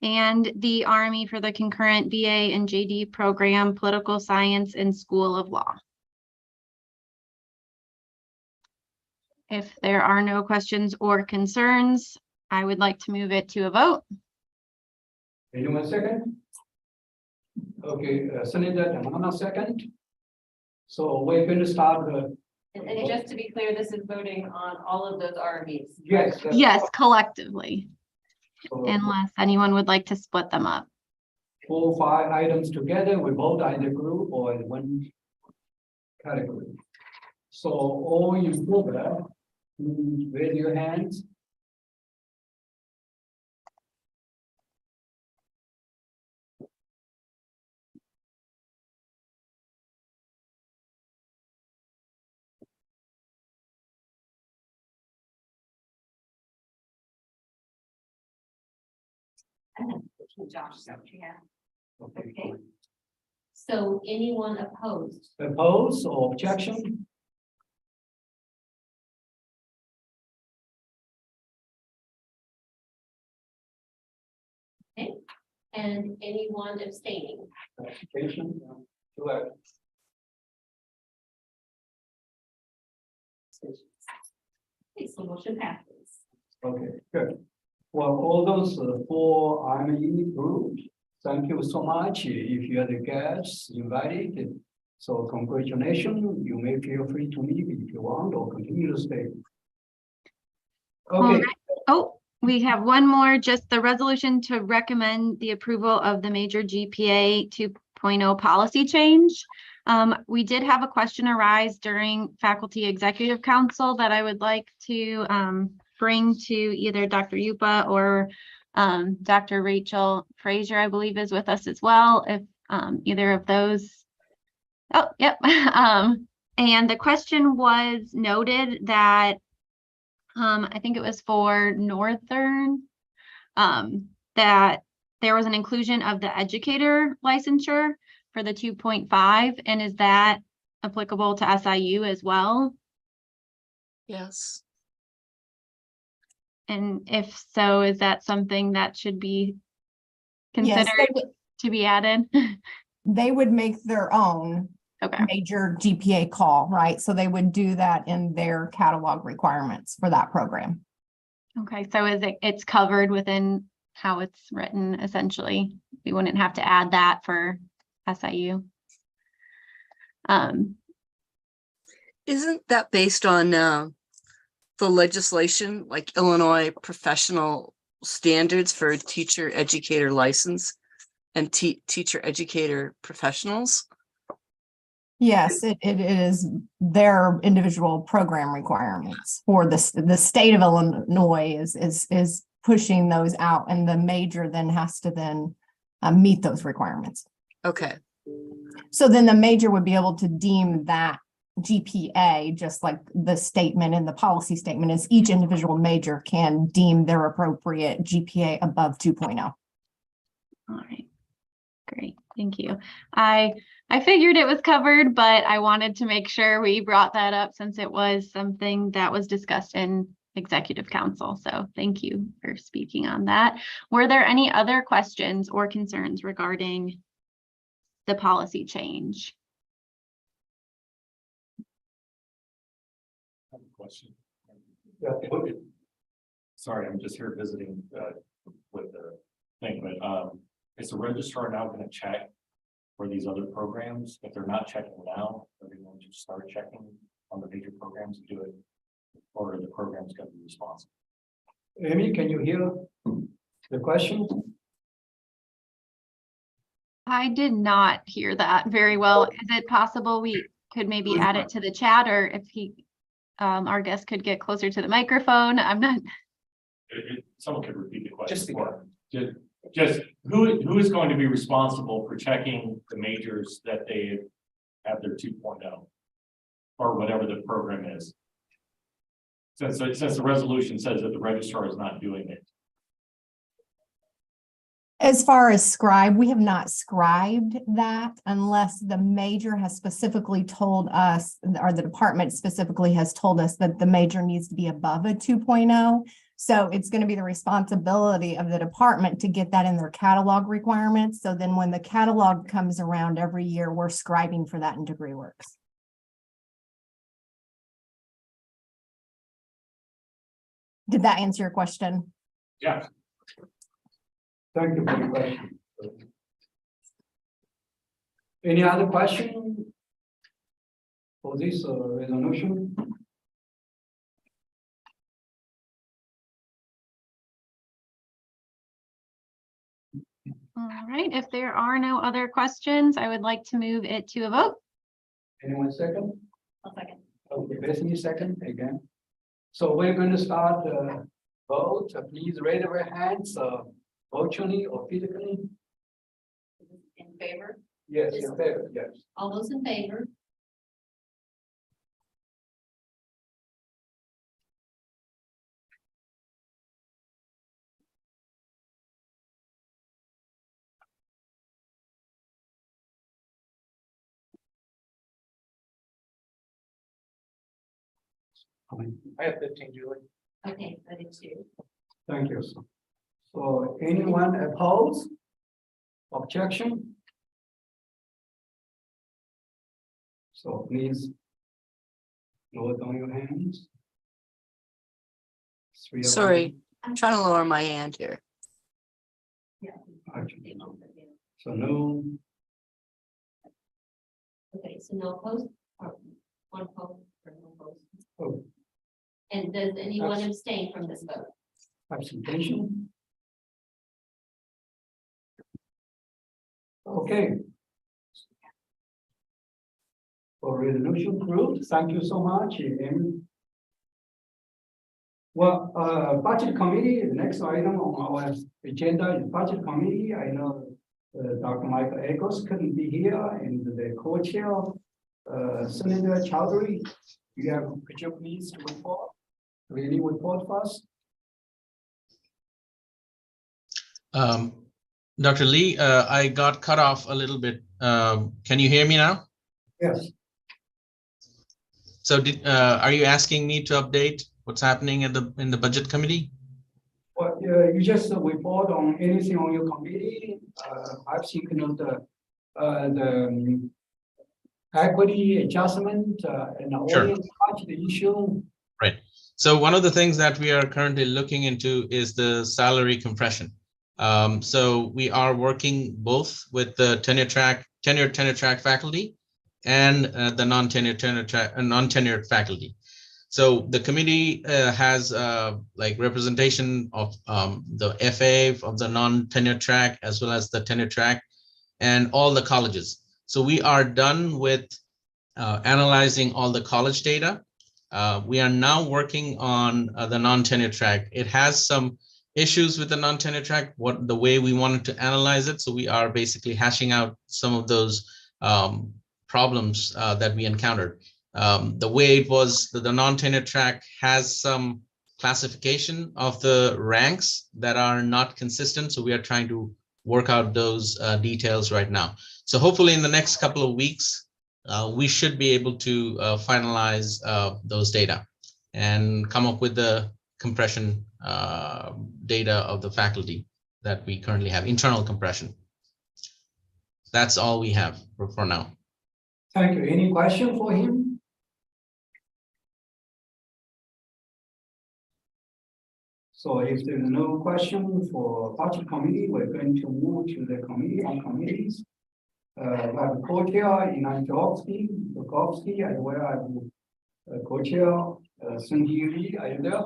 And the RME for the concurrent BA and JD program, Political Science and School of Law. If there are no questions or concerns, I would like to move it to a vote. Anyone second? Okay, Senator Tamana second. So we're going to start the. And just to be clear, this is voting on all of those RMEs. Yes. Yes, collectively, So unless anyone would like to split them up. 4 or 5 items together, we vote either group or in one category. So all in favor, raise your hands. Josh, okay. So anyone opposed? Oppose or objection? Okay, and anyone abstaining? Objection? Go ahead. Okay, so motion passes. Okay, good. Well, all those 4 RME groups, thank you so much. If you are the guests invited, so congratulations. You may feel free to leave if you want or continue to stay. All Okay. right. Oh, we have one more, just the resolution to recommend the approval of the major GPA 2.0 policy change. We did have a question arise during Faculty Executive Council that I would like to bring to either Dr. Yupa or Dr. Rachel Frazier, I believe is with us as well, if either of those. Oh, yep. And the question was noted that I think it was for Northern, that there was an inclusion of the educator licensure for the 2.5, and is that applicable to SIU as well? Yes. And if so, is that something that should be Yes, considered to be added? they would make their own Okay. major GPA call, right? So they would do that in their catalog requirements for that program. Okay, so it's covered within how it's written, essentially. We wouldn't have to add that for SIU. Isn't that based on the legislation, like Illinois professional standards for teacher educator license and teacher educator professionals? Yes, it is their individual program requirements for the state of Illinois is pushing those out, and the major then has to then meet those requirements. Okay. So then the major would be able to deem that GPA, just like the statement in the policy statement, is each individual major can deem their appropriate GPA above 2.0. All right, great, thank you. I figured it was covered, but I wanted to make sure we brought that up since it was something that was discussed in Executive Council. So thank you for speaking on that. Were there any other questions or concerns regarding the policy change? I have a question. Sorry, I'm just here visiting with the thing, but is the registrar now going to check for these other programs? If they're not checking now, are they going to start checking on the major programs and do it? Or are the programs going to be responsible? Amy, can you hear the question? I did not hear that very well. Is it possible we could maybe add it to the chat, or if our guest could get closer to the microphone? I'm not. Someone could repeat the question. Just for him. Just who is going to be responsible for checking the majors that they have their 2.0 or whatever the program is? Since the resolution says that the registrar is not doing it. As far as scribe, we have not scribed that unless the major has specifically told us, or the department specifically has told us that the major needs to be above a 2.0. So it's going to be the responsibility of the department to get that in their catalog requirements. So then when the catalog comes around every year, we're scribing for that in DegreeWorks. Did that answer your question? Yeah. Thank you for the question. Any other question for this resolution? All right, if there are no other questions, I would like to move it to a vote. Anyone second? I'll second. Okay, Bethany second again. So we're going to start the vote. Please raise your hands, virtually or physically. In favor? Yes, in favor, yes. All those in favor? I have 15, Julie. Okay, I did too. Thank you. So anyone opposed? Objection? So please lower down your hands. Three of them. Sorry, I'm trying to lower my hand here. Okay. So no, Okay, so no opposed, or one opposed, or no opposed. oh, And does anyone abstain from this vote? abstention. Okay. For resolution approved, thank you so much, Amy. Well, budget committee, the next item on our agenda is budget committee. I know Dr. Michael Eggers couldn't be here, and the co-chair, Senator Chowdhury. Could you please report? Really report first? Dr. Lee, I got cut off a little bit. Can you hear me now? Yes. So are you asking me to update what's happening in the budget committee? Well, you just report on anything on your committee. I've seen the equity adjustment and all Sure. the issue. Right. So one of the things that we are currently looking into is the salary compression. So we are working both with the tenure track faculty and the non-tenured faculty. So the committee has like representation of the FA of the non-tenured track as well as the tenure track and all the colleges. So we are done with analyzing all the college data. We are now working on the non-tenured track. It has some issues with the non-tenured track, the way we wanted to analyze it. So we are basically hashing out some of those problems that we encountered. The way it was, the non-tenured track has some classification of the ranks that are not consistent. So we are trying to work out those details right now. So hopefully in the next couple of weeks, we should be able to finalize those data and come up with the compression data of the faculty that we currently have, internal compression. That's all we have for now. Thank you. Any question for him? So if there's no question for budget committee, we're going to move to the committee on committees. We have co-chair Inan Jokovsky, as well as co-chair Sun-Hee Lee. Are you there?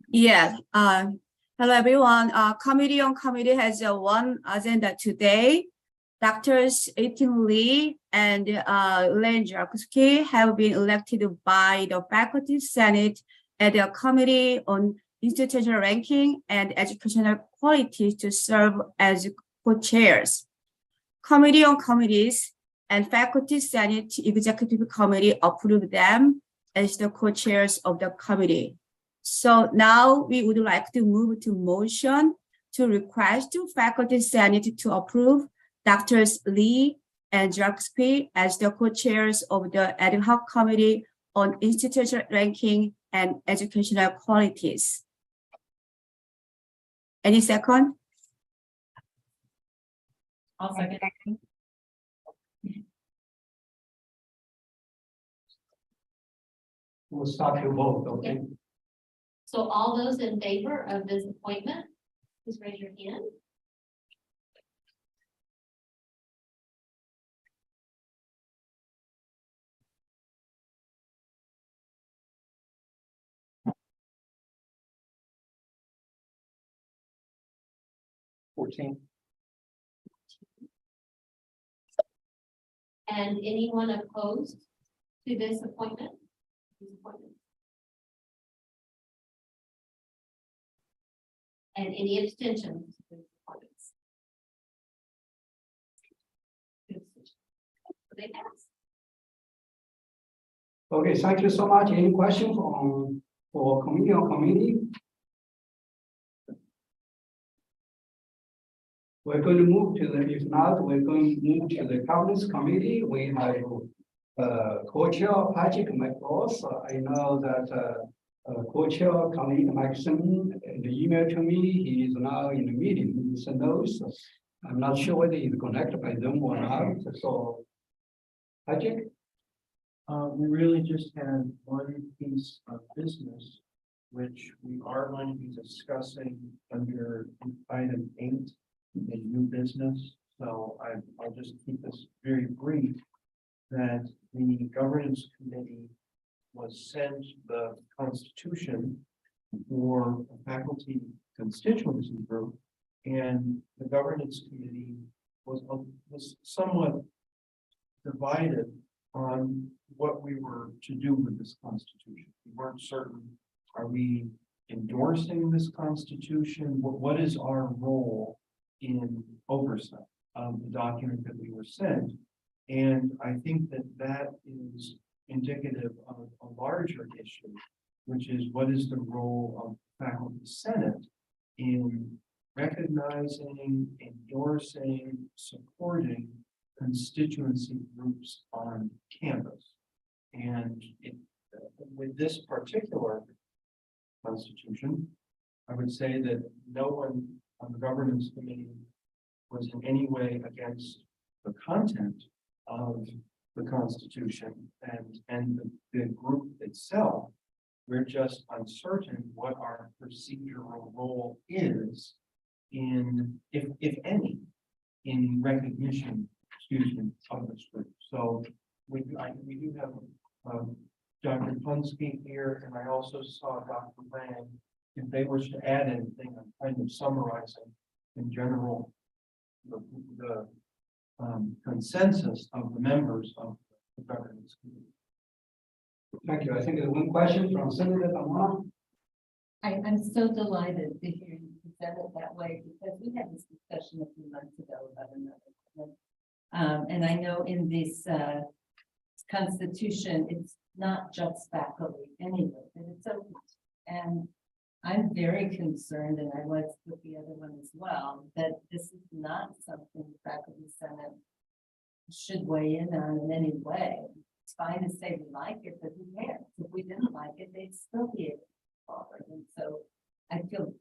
Yes. Hello, everyone. Committee on committee has one agenda today. Doctors Aitin Lee and Len Jakowski have been elected by the Faculty Senate at the Committee on Institutional Ranking and Educational Quality to serve as co-chairs. Committee on Committees and Faculty Senate Executive Committee approved them as the co-chairs of the committee. So now we would like to move to motion to request to Faculty Senate to approve Doctors Lee and Jakowski as the co-chairs of the Ad hoc Committee on Institutional Ranking and Educational Qualities. Any second? I'll second. We'll start your vote, okay? So all those in favor of this appointment, please raise your hand. And anyone opposed to this appointment? And any abstentions? They pass. Okay, thank you so much. Any questions on, for committee on committee? We're going to move to the, if not, we're going to move to the governance committee. We have co-chair Patrick McCross. I know that co-chair Colleen Maxson, the email to me, he is now in the meeting, he sent those. I'm not sure whether he's connected by Zoom or not, so. Patrick? We really just had one piece of business, which we are going to be discussing under item 8 in new business. So I'll just keep this very brief, that the governance committee was sent the constitution for a faculty constituency group, and the governance committee was somewhat divided on what we were to do with this constitution. We weren't certain, are we endorsing this constitution? What is our role in oversight of the document that we were sent? And I think that that is indicative of a larger issue, which is what is the role of faculty senate in recognizing, endorsing, supporting constituency groups on campus. And with this particular constitution, I would say that no one on the governance committee was in any way against the content of the Constitution and the group itself. We're just uncertain what our procedural role is in, if any, in recognition, of this group. So we do have Dr. Punske here, and I also saw Dr. Lang. If they wish to add anything, I'm kind of summarizing in general the consensus of the members of the governance committee. Thank you. I think there's one question from Senator Tamara. I'm so delighted to hear you present it that way, because we had this discussion a few months ago about another. And I know in this constitution, it's not just faculty anyway, but it's open. And I'm very concerned, and I was with the other one as well, that this is not something the faculty senate should weigh in on in any way. It's fine to say we like it, but who cares? If we didn't like it, they'd still be able to forward. And so I feel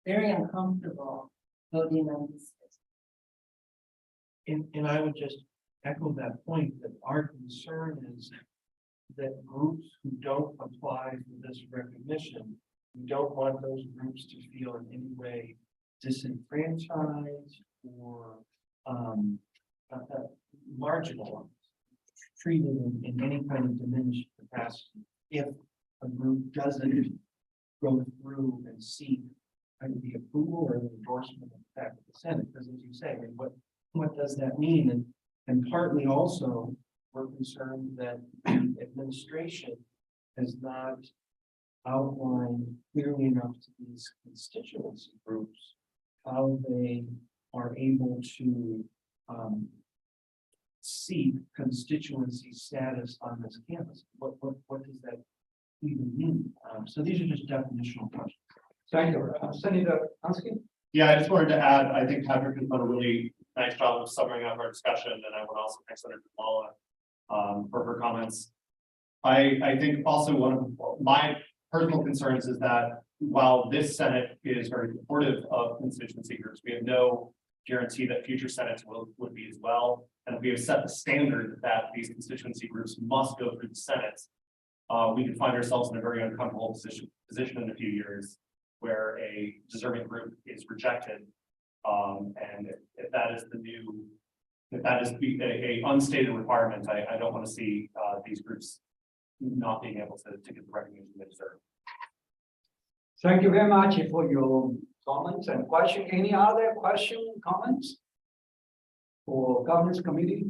very uncomfortable voting on this. And I would just echo that point, that our concern is that groups who don't apply for this recognition, we don't want those groups to feel in any way disenfranchised or marginalized, treated in any kind of diminished capacity if a group doesn't go through and seek either the approval or the endorsement of the faculty senate. Because as you say, I mean, what does that mean? And partly also, we're concerned that the administration has not outlined clearly enough to these constituency groups how they are able to seek constituency status on this campus. What does that even mean? So these are just definitional questions. Thank you. Senator Ansky? Yeah, I just wanted to add, I think Patrick has done a really nice job of summing up our discussion, and I would also thank Senator Kamala for her comments. I think also one of my personal concerns is that while this Senate is very supportive of constituency groups, we have no guarantee that future Senates would be as well. And if we have set the standard that these constituency groups must go through the Senate, we could find ourselves in a very uncomfortable position in a few years where a deserving group is rejected. And if that is a unstated requirement, I don't want to see these groups not being able to get the recognition they deserve. Thank you very much for your comments and questions. Any other question, comments? For governance committee?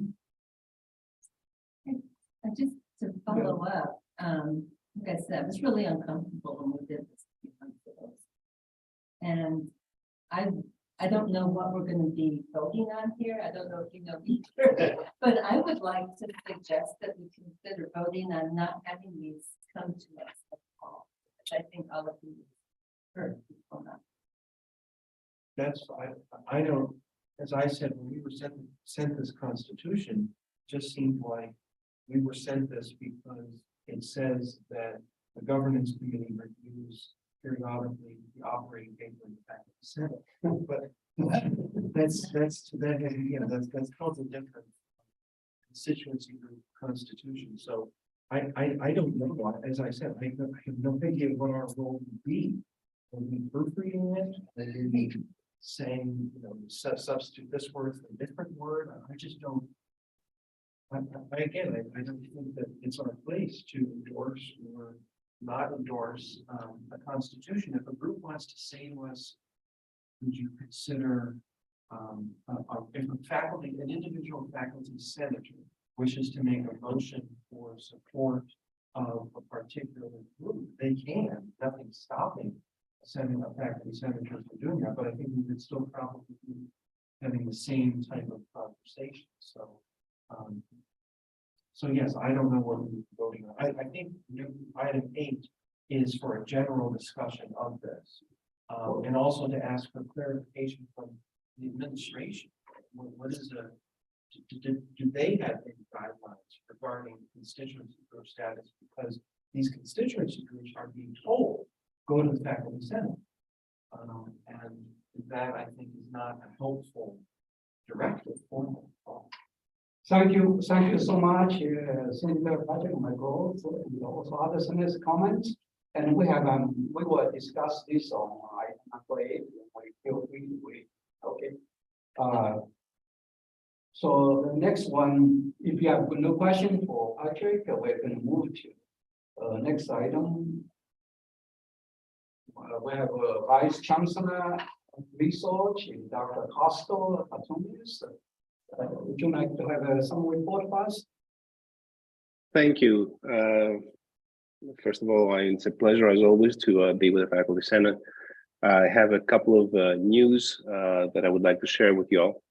Just to follow up, like I said, I was really uncomfortable when we did this a few months ago. And I don't know what we're going to be voting on here. I don't know if you know either, but I would like to suggest that we consider voting on not having these come to us at all. I think all of you heard people now. That's, I don't, as I said, when we were sent this constitution, just seemed like we were sent this because it says that the governance committee reviews periodically the operating paper in the back of the Senate. But that's totally different constituency group constitution. So I don't know why, as I said, I have no idea what our role would be. When we proofreading it, and we saying, you know, substitute this word for a different word. I just don't. I don't think that it's our place to endorse or not endorse a constitution. If a group wants to say to us, would you consider if an individual faculty senator wishes to make a motion for support of a particular group, they can. Nothing's stopping sending a faculty senator for doing that, but I think we would still probably be having the same type of conversation. So yes, I don't know what we're voting on. I think item 8 is for a general discussion of this. And also to ask for clarification from the administration. What is do they have any guidelines regarding constituency group status? Because these constituency groups are being told, go to the faculty senate. And that I think is not a helpful directive for them. Thank you so much, Senator Patrick Michael, and also other senators' comments. And we will discuss this on item 8. We feel free to wait. Okay. So the next one, if you have no question for Patrick, we're going to move to next item. We have Vice Chancellor of Research, Dr. Costo Antonius. Would you like to have some report for us? Thank you. First of all, it's a pleasure as always to be with the Faculty Senate. I have a couple of news that I would like to share with you all.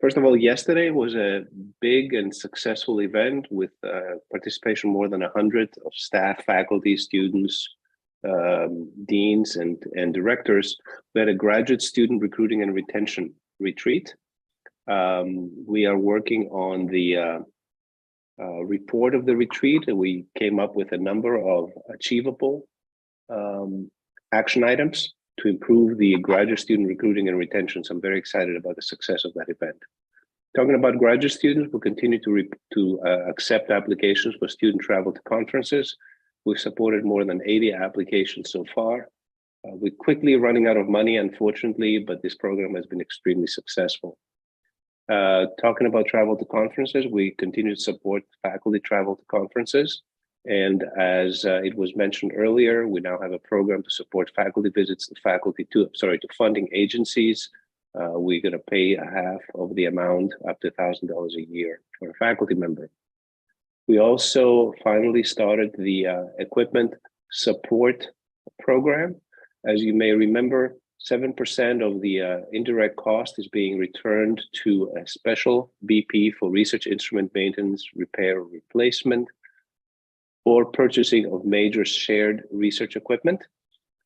First of all, yesterday was a big and successful event with participation more than 100 of staff, faculty, students, deans, and directors. We had a graduate student recruiting and retention retreat. We are working on the report of the retreat, and we came up with a number of achievable action items to improve the graduate student recruiting and retention. So I'm very excited about the success of that event. Talking about graduate students, we'll continue to accept applications for student travel to conferences. We've supported more than 80 applications so far. We're quickly running out of money, unfortunately, but this program has been extremely successful. Talking about travel to conferences, we continue to support faculty travel to conferences. And as it was mentioned earlier, we now have a program to support faculty visits to funding agencies we're going to pay a half of the amount, up to $1,000 a year for a faculty member. We also finally started the equipment support program. As you may remember, 7% of the indirect cost is being returned to a special BP for research instrument maintenance, repair, or replacement, or purchasing of major shared research equipment.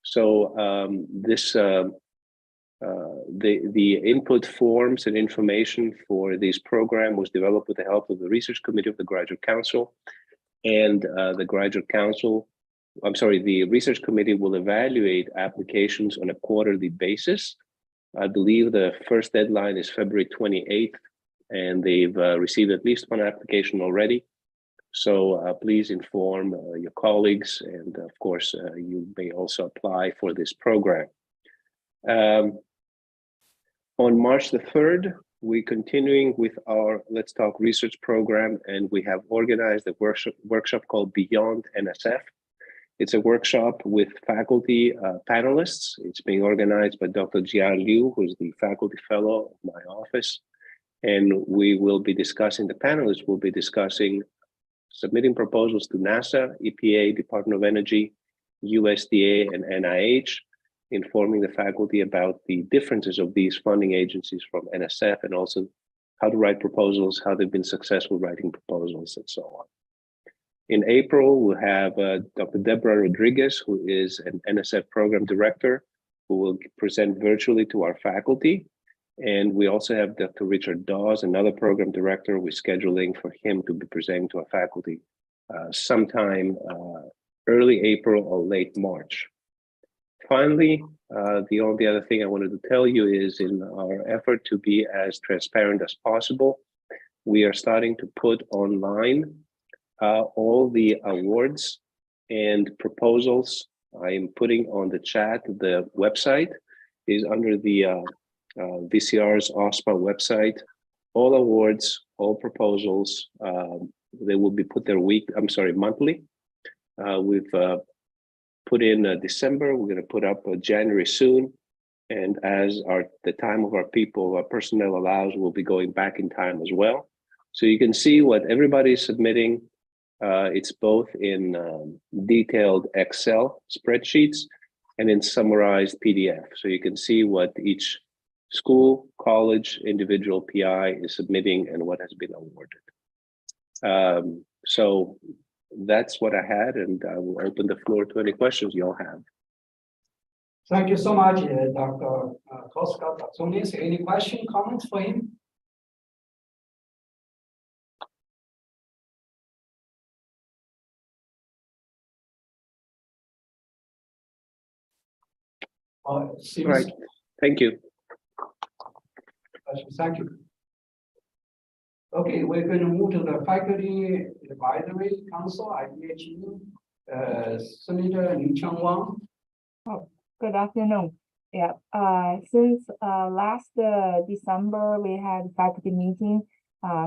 So the input forms and information for this program was developed with the help of the research committee of the Graduate Council, and the research committee will evaluate applications on a quarterly basis. I believe the first deadline is February 28th, and they've received at least one application already. So please inform your colleagues, and of course, you may also apply for this program. On March the 3rd, we're continuing with our Let's Talk Research program, and we have organized a workshop called Beyond NSF. It's a workshop with faculty panelists. It's being organized by Dr. Jia Liu, who is the faculty fellow of my office. And we will be discussing, the panelists will be discussing submitting proposals to NASA, EPA, Department of Energy, USDA, and NIH, informing the faculty about the differences of these funding agencies from NSF, and also how to write proposals, how they've been successful writing proposals, and so on. In April, we'll have Dr. Deborah Rodriguez, who is an NSF program director, who will present virtually to our faculty. And we also have Dr. Richard Dawes, another program director. We're scheduling for him to be presenting to our faculty sometime early April or late March. Finally, the only other thing I wanted to tell you is, in our effort to be as transparent as possible, we are starting to put online all the awards and proposals. I am putting on the chat. The website is under the VCR's OSPA website. All awards, all proposals, they will be put there monthly. We've put in December. We're going to put up January soon. And as the time of our personnel allows, we'll be going back in time as well. So you can see what everybody is submitting. It's both in detailed Excel spreadsheets and in summarized PDF. So you can see what each school, college, individual PI is submitting and what has been awarded. So that's what I had, and I will open the floor to any questions you all have. Thank you so much, Dr. Koska Katsunis. Any question, comments for him? Right. Thank you. Thank you. Okay, we're going to move to the Faculty Advisory Council, IDHE, Senator Liu Changwang. Oh, good afternoon. Yeah, since last December, we had faculty meeting.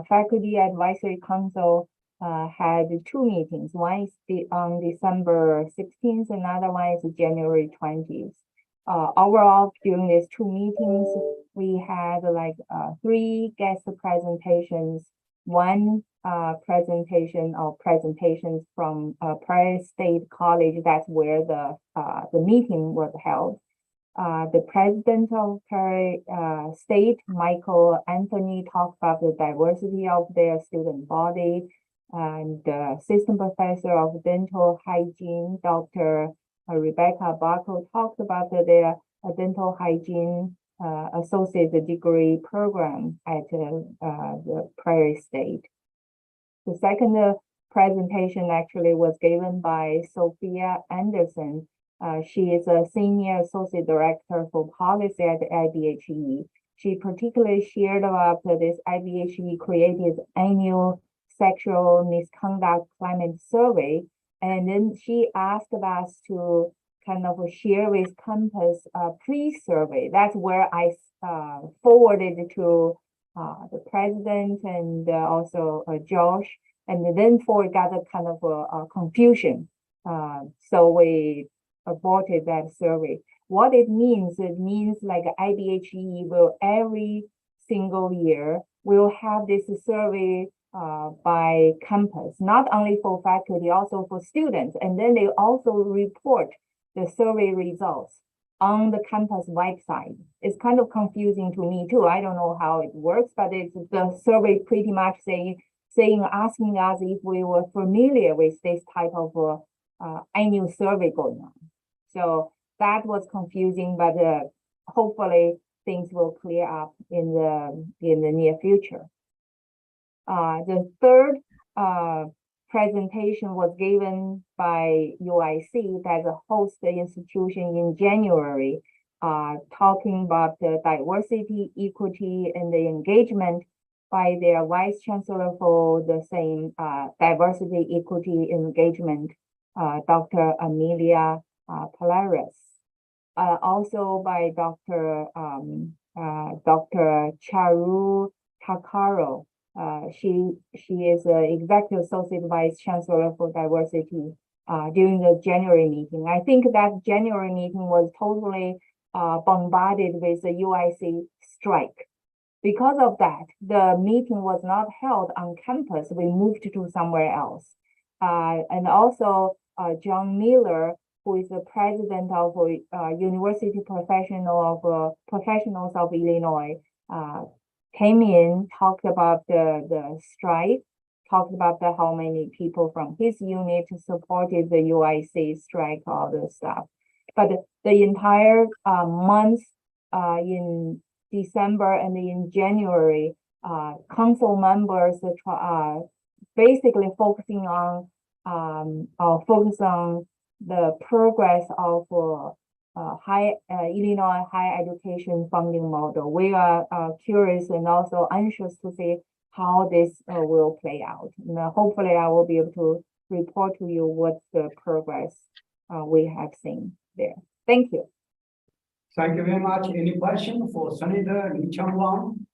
Faculty Advisory Council had two meetings. One is on December 16th, another one is January 20th. Overall, during these two meetings, we had like 3 guest presentations, one presentation or presentations from Prairie State College. That's where the meeting was held. The president of Prairie State, Michael Anthony, talked about the diversity of their student body, and the assistant professor of dental hygiene, Dr. Rebecca Barco, talked about their dental hygiene associate degree program at the Prairie State. The second presentation actually was given by Sophia Anderson. She is a senior associate director for policy at IDHE. She particularly shared about this IDHE created annual sexual misconduct climate survey. And then she asked us to kind of share with Compass a pre-survey. That's where I forwarded to the president and also Josh, and then got a kind of a confusion. So we aborted that survey. What it means like IBHE will every single year will have this survey by campus, not only for faculty, also for students. And then they also report the survey results on the campus website. It's kind of confusing to me too. I don't know how it works, but it's the survey pretty much asking us if we were familiar with this type of annual survey going on. So that was confusing, but hopefully things will clear up in the near future. The third presentation was given by UIC as a host institution in January, talking about the diversity, equity, and the engagement by their vice chancellor for the same diversity, equity, engagement, Dr. Amelia Polaris. Also by Dr. Charu Takaro. She is executive associate vice chancellor for diversity during the January meeting. I think that January meeting was totally bombarded with the UIC strike. Because of that, the meeting was not held on campus. We moved to somewhere else. And also John Miller, who is the president of University Professionals of Illinois, came in, talked about the strike, talked about how many people from his unit supported the UIC strike, all this stuff. But the entire month in December and in January, council members basically focusing on the progress of Illinois higher education funding model. We are curious and also anxious to see how this will play out. And hopefully I will be able to report to you what the progress we have seen there. Thank you. Thank you very much. Any question for Senator Lee Chang-Wang?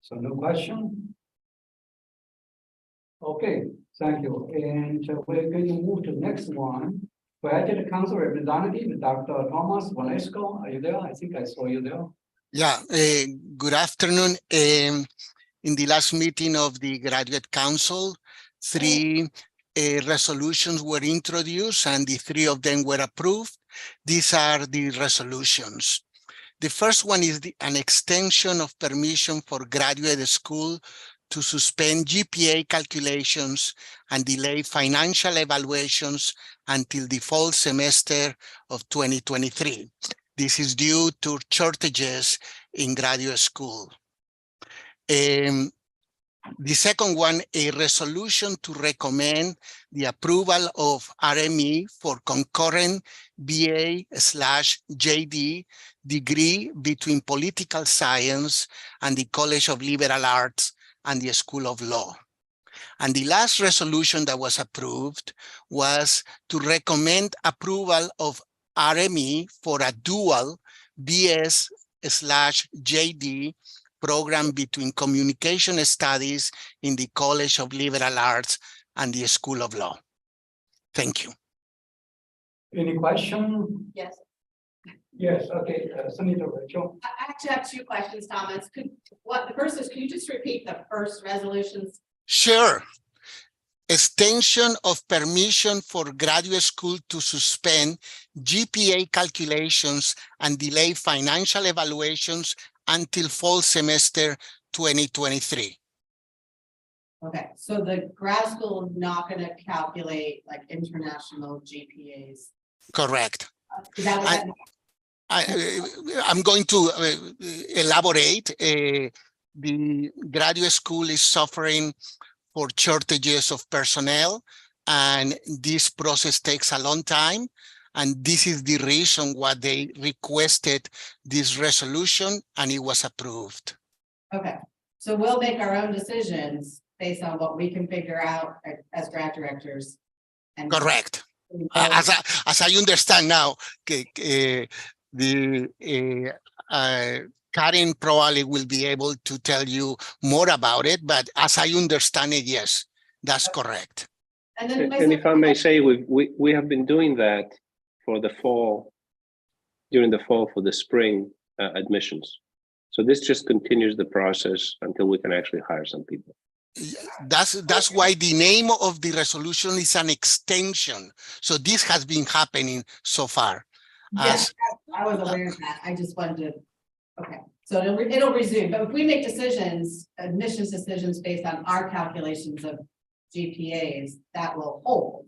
So no question? Okay, thank you. And we're going to move to the next one. Graduate Council Representative, Dr. Thomas Valesco. Are you there? I think I saw you there. Yeah, good afternoon. In the last meeting of the Graduate Council, 3 resolutions were introduced and the 3 of them were approved. These are the resolutions. The first one is an extension of permission for graduate school to suspend GPA calculations and delay financial evaluations until the fall semester of 2023. This is due to shortages in graduate school. The second one, a resolution to recommend the approval of RME for concurrent BA/JD degree between political science and the College of Liberal Arts and the School of Law. And the last resolution that was approved was to recommend approval of RME for a dual BS/JD program between communication studies in the College of Liberal Arts and the School of Law. Thank you. Any question? Yes. Yes, okay, Senator Rachel. I actually have 2 questions, Thomas. The first is, can you just repeat the first resolutions? Sure. Extension of permission for graduate school to suspend GPA calculations and delay financial evaluations until fall semester 2023. Okay, so the grad school is not going to calculate like international GPAs. Correct. Is that what that means? I'm going to elaborate. The graduate school is suffering for shortages of personnel, and this process takes a long time. And this is the reason why they requested this resolution, and it was approved. Okay, so we'll make our own decisions based on what we can figure out as grad directors. And correct. As I understand now, Karen probably will be able to tell you more about it, but as I understand it, yes, That's correct. And then my And if I second may question- say, we have been doing that for the fall, during the fall for the spring admissions. So this just continues the process until we can actually hire some people. That's why the name of the resolution is an extension. So this has been happening so far. Yes, I was aware of that. I just wanted to, okay, so it'll resume, but if we make decisions, admissions decisions based on our calculations of GPAs, that will hold.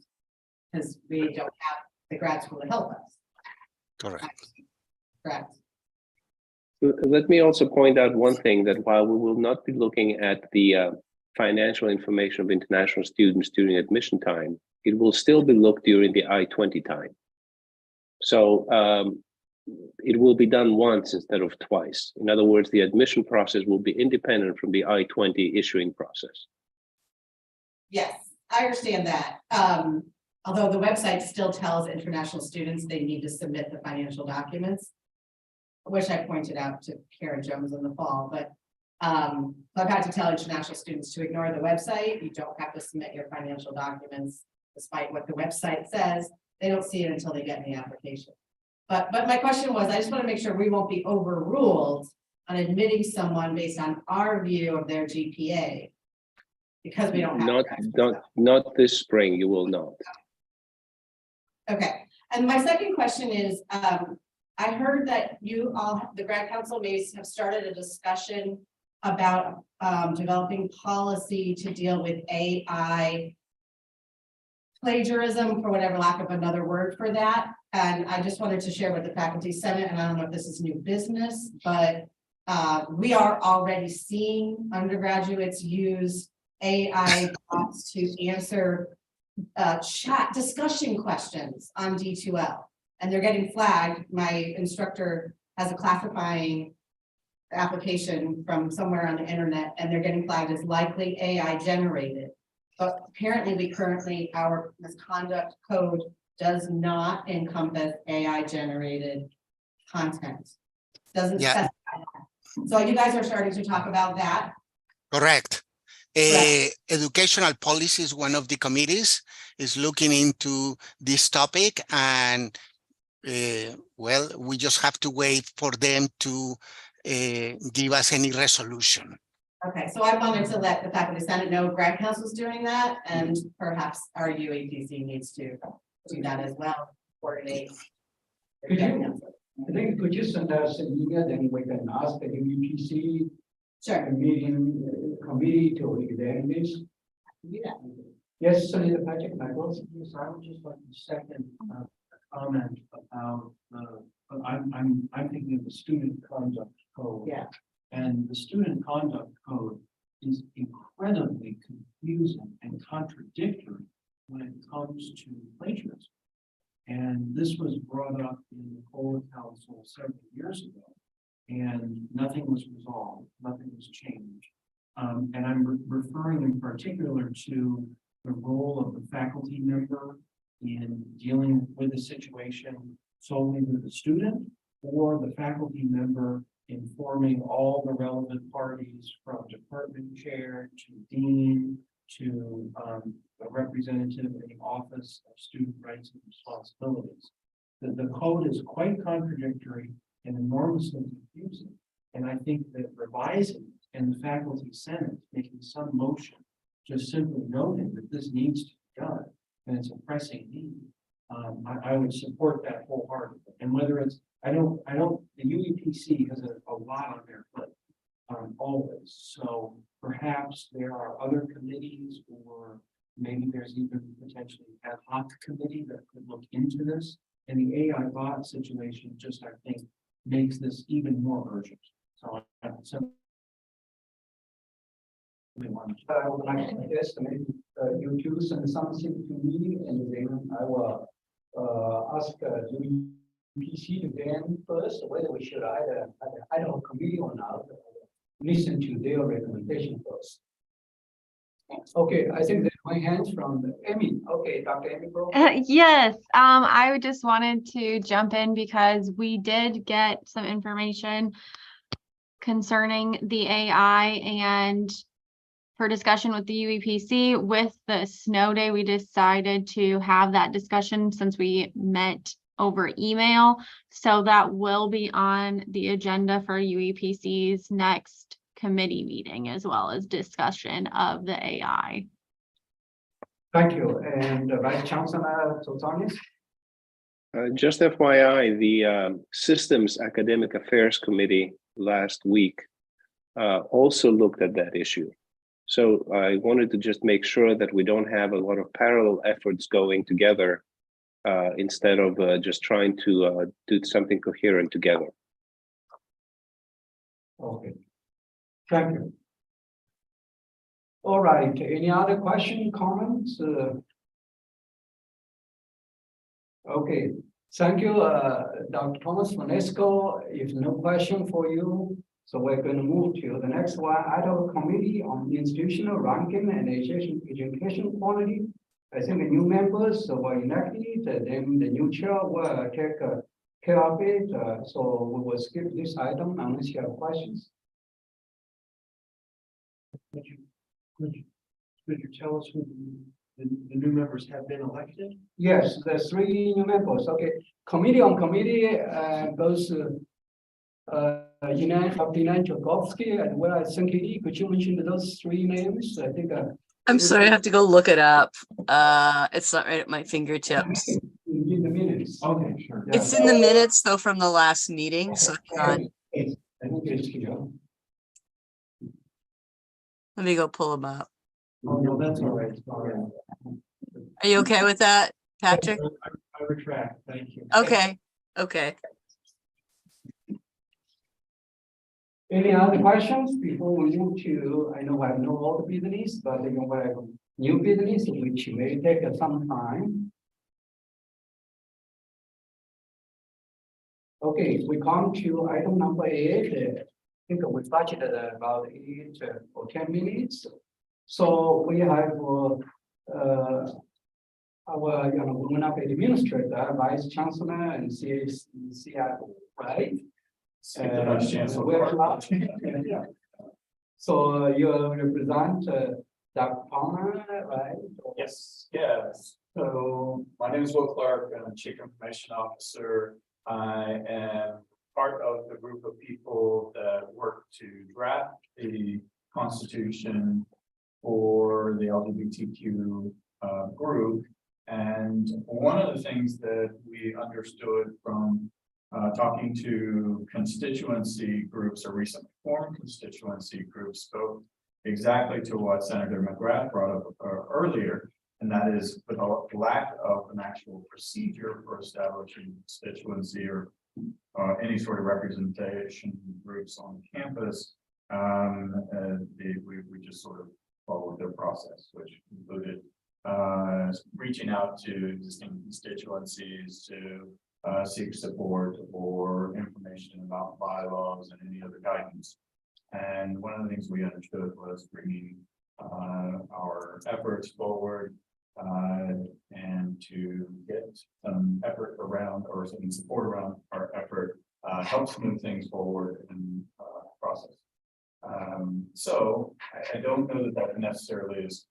Because we don't have the grad school to help us. Correct. Correct. Let me also point out one thing, that while we will not be looking at the financial information of international students during admission time, it will still be looked during the I-20 time. So it will be done once instead of twice. In other words, the admission process will be independent from the I-20 issuing process. Yes, I understand that. Although the website still tells international students they need to submit the financial documents, which I pointed out to Karen Jones in the fall, but I've had to tell international students to ignore the website. You don't have to submit your financial documents, despite what the website says. They don't see it until they get in the application. But my question was, I just want to make sure we won't be overruled on admitting someone based on our view of their GPA. Because we don't have. Not this spring, you will not. Okay, and my second question is, I heard that you all, the grad council may have started a discussion about developing policy to deal with AI plagiarism, for whatever lack of another word for that. And I just wanted to share with the faculty senate, and I don't know if this is new business, but we are already seeing undergraduates use AI bots to answer chat discussion questions on D2L, and they're getting flagged. My instructor has a classifying application from somewhere on the internet, and they're getting flagged as likely AI generated. But apparently our misconduct code does not encompass AI generated content. Doesn't specify that. So you guys are starting to talk about that. Correct. Educational policy is one of the committees is looking into this topic, and well, we just have to wait for them to give us any resolution. Okay, so I wanted to let the faculty senate know grad council is doing that, and perhaps our UAPC needs to do that as well, coordinate. Could you send us an email, then we can ask the UPC committee to examine this? Yeah. Yes, Senator Patrick Michaels. Yes, I would just like to second comment about I'm thinking of the student conduct code. Yeah. And the student conduct code is incredibly confusing and contradictory when it comes to plagiarism. And this was brought up in the Code Council several years ago, and nothing was resolved, nothing was changed. And I'm referring in particular to the role of the faculty member in dealing with a situation solely with the student, or the faculty member informing all the relevant parties from department chair to dean to a representative in the Office of Student Rights and Responsibilities. The code is quite contradictory and enormously confusing. And I think that revising it and the faculty senate making some motion, just simply noting that this needs to be done and it's a pressing need, I would support that wholeheartedly. And whether it's, the UEPC has a lot on their plate, always. So perhaps there are other committees, or maybe there's even potentially an ad hoc committee that could look into this. And the AI bot situation just, I think, makes this even more urgent. So I would like to suggest maybe you two send something to me, and then I will ask UPC to them first, whether we should either committee or not, listen to their recommendation first. Okay, I think there's my hands from Amy. Okay, Dr. Amy Pro. Yes, I just wanted to jump in because we did get some information concerning the AI, and for discussion with the UEPC. With the snow day, we decided to have that discussion since we met over email. So that will be on the agenda for UEPC's next committee meeting, as well as discussion of the AI. Thank you. And Vice Chancellor Sultanis? Just FYI, the Systems Academic Affairs Committee last week also looked at that issue. So I wanted to just make sure that we don't have a lot of parallel efforts going together instead of just trying to do something coherent together. Okay. Thank you. All right, any other question, comments? Okay, thank you, Dr. Thomas Monesco. If no question for you, so we're going to move to the next one, Idaho Committee on Institutional Ranking and Education Quality. I think the new members were elected, then the new chair will take care of it. So we will skip this item unless you have questions. Could you tell us who the new members have been elected? Yes, there's 3 new members. Okay, committee on committee goes Inan Tchaikovsky and well, Sankey. Could you mention those 3 names? I think. I'm sorry, I have to go look it up. It's not right at my fingertips. In the minutes. Okay, sure. It's in the minutes though from the last meeting, so I think it's here. let me go pull them up. Oh, no, that's all right. All right. Are you okay with that, Patrick? I retract, thank you. Okay, okay. Any other questions before we move to, I know I have no old business, but you know, have new business, which may take some time. Okay, we come to item number 8. I think we budgeted about 8 or 10 minutes. So we have our woman of administrator, vice chancellor, and CIO, right? Vice Chancellor. So you represent Dr. Palmer, right? Yes, so my name is Will Clark. I'm Chief Information Officer. I am part of the group of people that work to draft the Constitution for the LGBTQ group. And one of the things that we understood from talking to constituency groups or recently formed constituency groups spoke exactly to what Senator McGrath brought up earlier, and that is the lack of an actual procedure for establishing constituency or any sort of representation groups on campus. We just sort of followed their process, which included reaching out to existing constituencies to seek support or information about bylaws and any other guidance. And one of the things we understood was bringing our efforts forward and to get some effort around or some support around our effort helps move things forward in the process. So I don't know that that necessarily is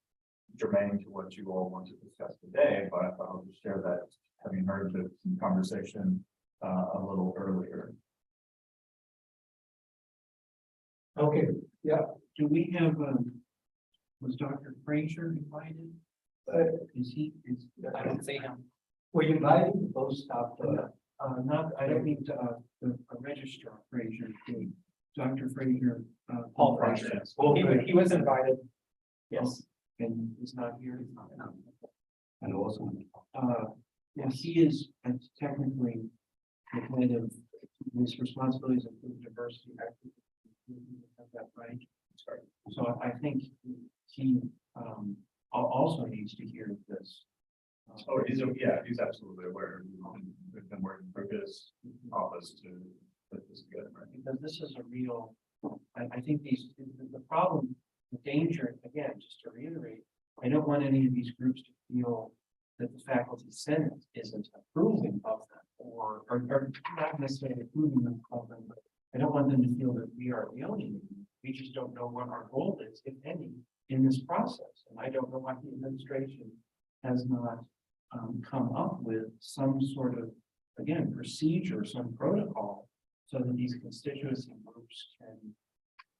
germane to what you all want to discuss today, but I'll just share that having heard the conversation a little earlier. Okay, yeah. Do we have, was Dr. Frazier invited? Is he, I don't see him. Were you invited both staff? not, I don't mean a registrar Frazier, Dr. Frazier. Paul Frazier. Well, he was invited. Yes. And he's not here. And also. Yeah, he is technically the head of his responsibilities include diversity, equity. Have that right? Sorry. So I think he also needs to hear this. Oh, he's absolutely aware. We've been working for his office to put this together, right? Because this is a real, I think the problem, the danger, again, just to reiterate, I don't want any of these groups to feel that the faculty senate isn't approving of them or not necessarily approving them of them, but I don't want them to feel that we are alienating them. We just don't know what our goal is, if any, in this process. And I don't know why the administration has not come up with some sort of, again, procedure, some protocol, so that these constituency groups can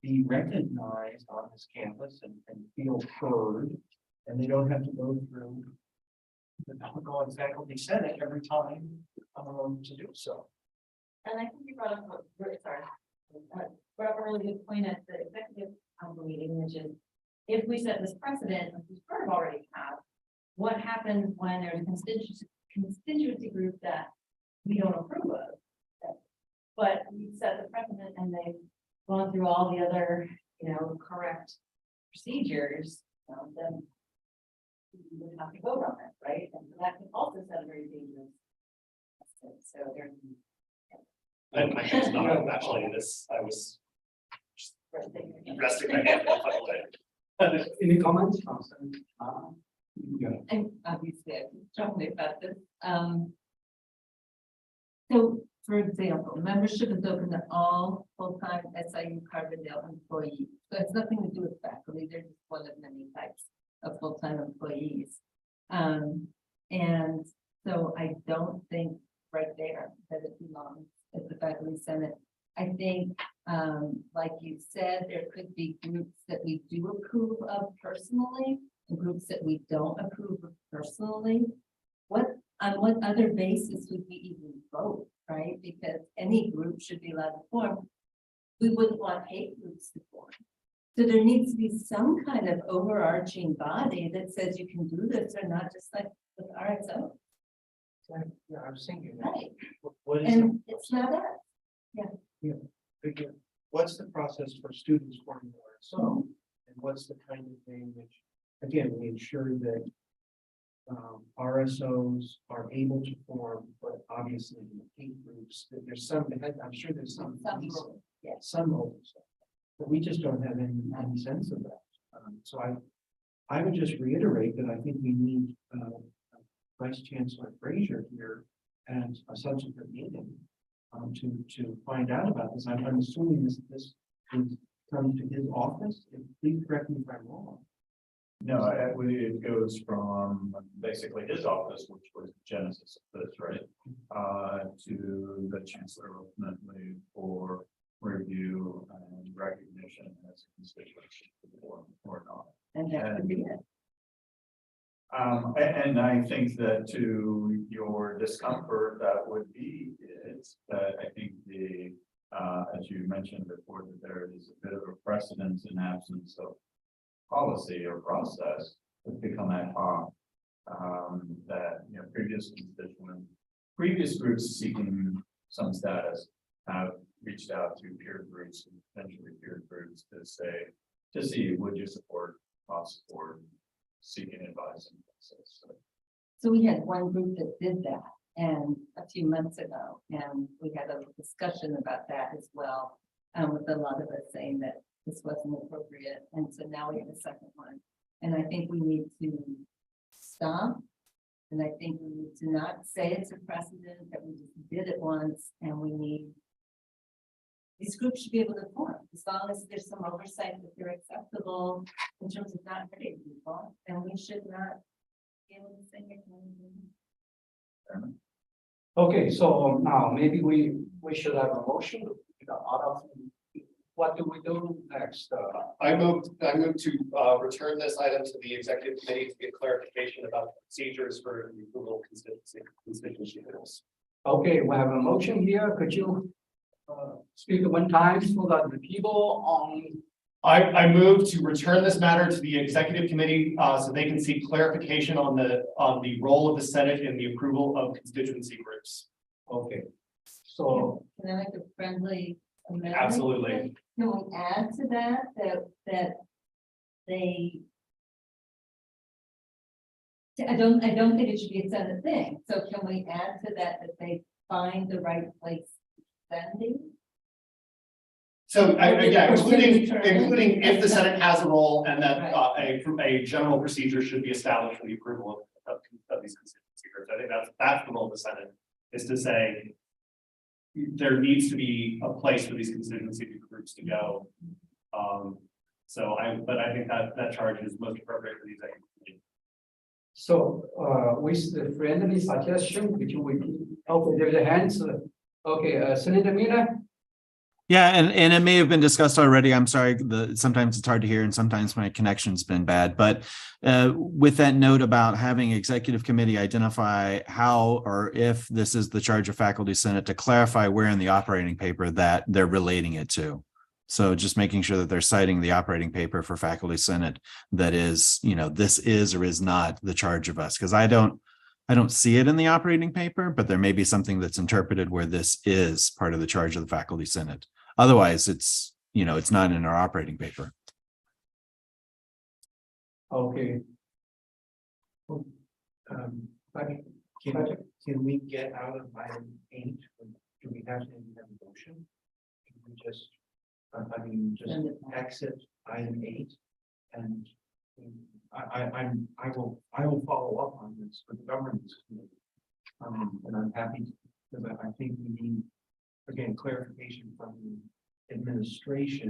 be recognized on this campus and feel heard, and they don't have to go through the doggone faculty senate every time to do so. And I think you brought up brought up a really good point at the executive council meeting, which is if we set this precedent, which we sort of already have, what happens when there's a constituency group that we don't approve of? But we set the precedent and they've gone through all the other, correct procedures, then we would have to vote on it, right? And that can also set a very dangerous precedent. So there's. I guess not actually this, I was resting my hand in a funny way. Any comments? And obviously, I can talk about this. So, for example, membership is open to all full-time SIU Carbondale employees. So it's nothing to do with faculty. They're just one of many types of full-time employees. And so I don't think right there that it belongs at the faculty senate. I think, like you said, there could be groups that we do approve of personally and groups that we don't approve of personally. On what other basis would we even vote, right? Because any group should be allowed to form. We wouldn't want hate groups to form. So there needs to be some kind of overarching body that says you can do this or not, just like with RXO. Yeah, I was thinking. Right. What is And it's not us. Yeah. Again, what's the process for students forming RSO? And what's the kind of thing which, again, we ensure that RSOs are able to form, but obviously in the hate groups, that there's some, I'm sure there's some oversight, but we just don't have any sense of that. So I would just reiterate that I think we need Vice Chancellor Frazier here at a subsequent meeting to find out about this. I'm assuming this comes to his office. Please correct me if I'm wrong. No, it goes from basically his office, which was the genesis of this, right? To the chancellor ultimately for review and recognition as a constituency or not. And that could be it. And I think that to your discomfort, that would be it. I think as you mentioned before, that there is a bit of a precedence in absence of policy or process that's become ad hoc. That previous groups seeking some status have reached out to peer groups and potentially peer groups to see would you support, not support, seeking advice and process. So we had one group that did that and a few months ago, and we had a discussion about that as well. With a lot of us saying that this wasn't appropriate. And so now we have a second one. And I think we need to stop. And I think we need to not say it's a precedent that we just did it once, and these groups should be able to form as long as there's some oversight that they're acceptable in terms of not hurting people, and we should not be able to say it. Okay, so now maybe we should have a motion. What do we do next? I move to return this item to the executive committee to get clarification about procedures for the approval of constituency groups. Okay, we have a motion here. Could you speak one time so that the people on? I move to return this matter to the executive committee so they can seek clarification on the role of the Senate in the approval of constituency groups. Okay, so. Can I make a friendly amendment? Absolutely. Can we add to that they? I don't think it should be a Senate thing. So can we add to that they find the right place sending? So yeah, including if the Senate has a role and that a general procedure should be established for the approval of these constituency groups. I think that's the role of the Senate, is to say there needs to be a place for these constituency groups to go. So but I think that charge is most appropriate for the executive committee. So, with the friendly suggestion, which we, okay, there's a hands, okay, Senator Miller? Yeah, and it may have been discussed already. I'm sorry, sometimes it's hard to hear and sometimes my connection's been bad. But with that note about having executive committee identify how or if this is the charge of faculty senate, to clarify where in the operating paper that they're relating it to. So just making sure that they're citing the operating paper for faculty senate that is, this is or is not the charge of us, because I don't see it in the operating paper, but there may be something that's interpreted where this is part of the charge of the faculty senate. Otherwise, it's not in our operating paper. Okay. But can we get out of item 8? Do we have to have a motion? Can we just, just exit item 8? And I will follow up on this with the governance committee. And I'm happy because I think we need, again, clarification from the administration.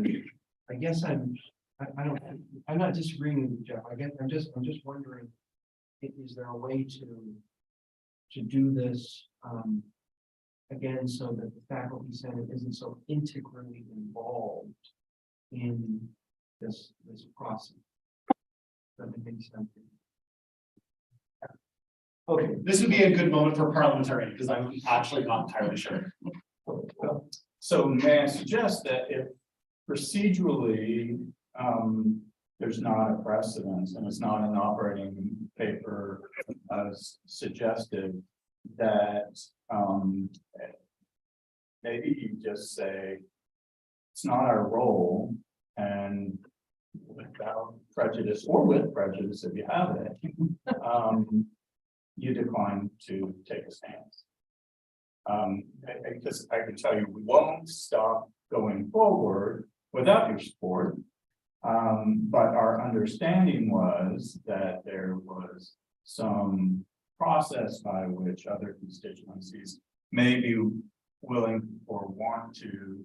I guess I'm not disagreeing with you, Jeff. I'm just wondering, is there a way to do this again, so that the faculty senate isn't so integrally involved in this process? That makes sense. Okay, this would be a good moment for parliamentarian, because I'm actually not entirely sure. So may I suggest that if procedurally, there's not a precedence and it's not an operating paper as suggested, that maybe you just say it's not our role, and without prejudice or with prejudice, if you have it, you decline to take a stance. Because I can tell you, we won't stop going forward without your support. But our understanding was that there was some process by which other constituencies may be willing or want to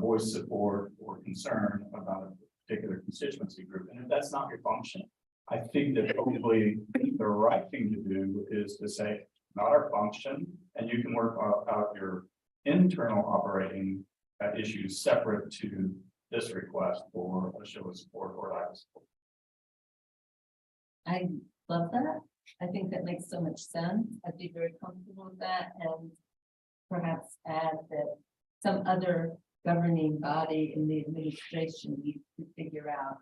voice support or concern about a particular constituency group. And if that's not your function, I think that probably the right thing to do is to say, not our function, and you can work out your internal operating issues separate to this request for a show of support or lack of support. I love that. I think that makes so much sense. I'd be very comfortable with that, and perhaps add that some other governing body in the administration needs to figure out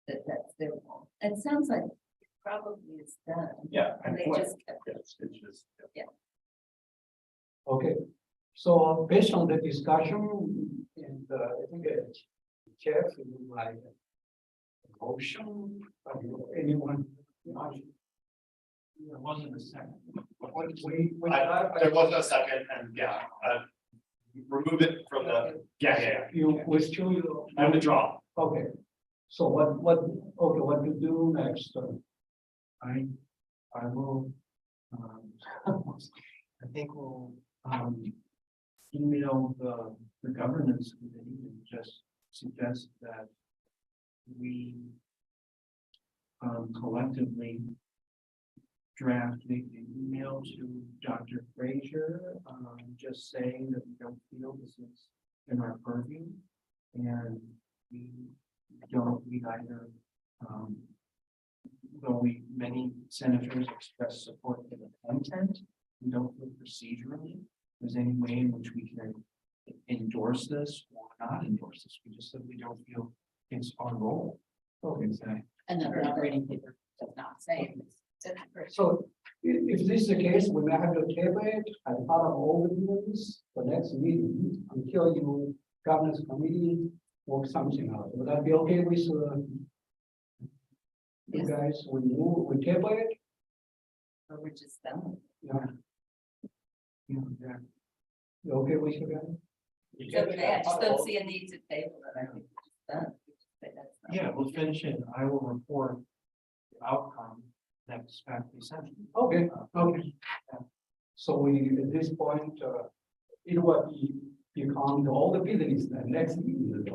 that that's their role. It sounds like it probably is done. Yeah. And they just kept it. Yeah. Okay, so based on the discussion, and I think Jeff would like a motion, anyone? There wasn't a second. There was no second, and yeah, remove it from the, yeah. You withdraw your. I withdraw. Okay, so what to do next? I will, I think we'll, email the governance committee and just suggest that we collectively draft an email to Dr. Frazier, just saying that we don't feel this is in our purview, and we either, though many senators express support for the content, we don't feel procedurally there's any way in which we can endorse this or not endorse this. We just simply don't feel it's our role. Okay. And the operating paper does not say. So if this is the case, we may have to table it as part of all the meetings for next meeting until you governance committee work something out. Would that be okay with you guys? We table it? Or we're just done. Yeah. Yeah. You okay with you guys? It's okay. I just don't see a need to table it. I think it's just done. Yeah, we'll finish it. I will report the outcome next faculty session. Okay, okay. So we, at this point, it will become all the business the next meeting.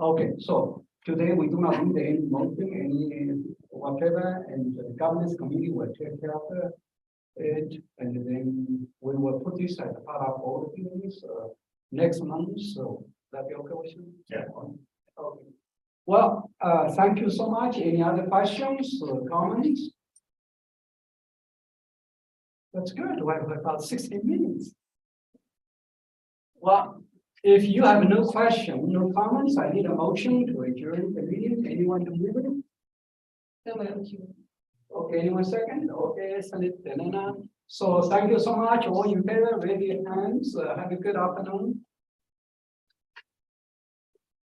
Okay, so today we do not need any motion, any whatever, and the governance committee will take care of it. And then we will put this as part of all the meetings next month, so that be okay with you? Yeah. Okay. Well, thank you so much. Any other questions or comments? That's good. We have about 60 minutes. Well, if you have no question, no comments, I need a motion to adjourn the meeting. Anyone to move it? So moved. Okay, anyone second? Okay, send it, Elena. So thank you so much. All in favor, raise your hands. Have a good afternoon.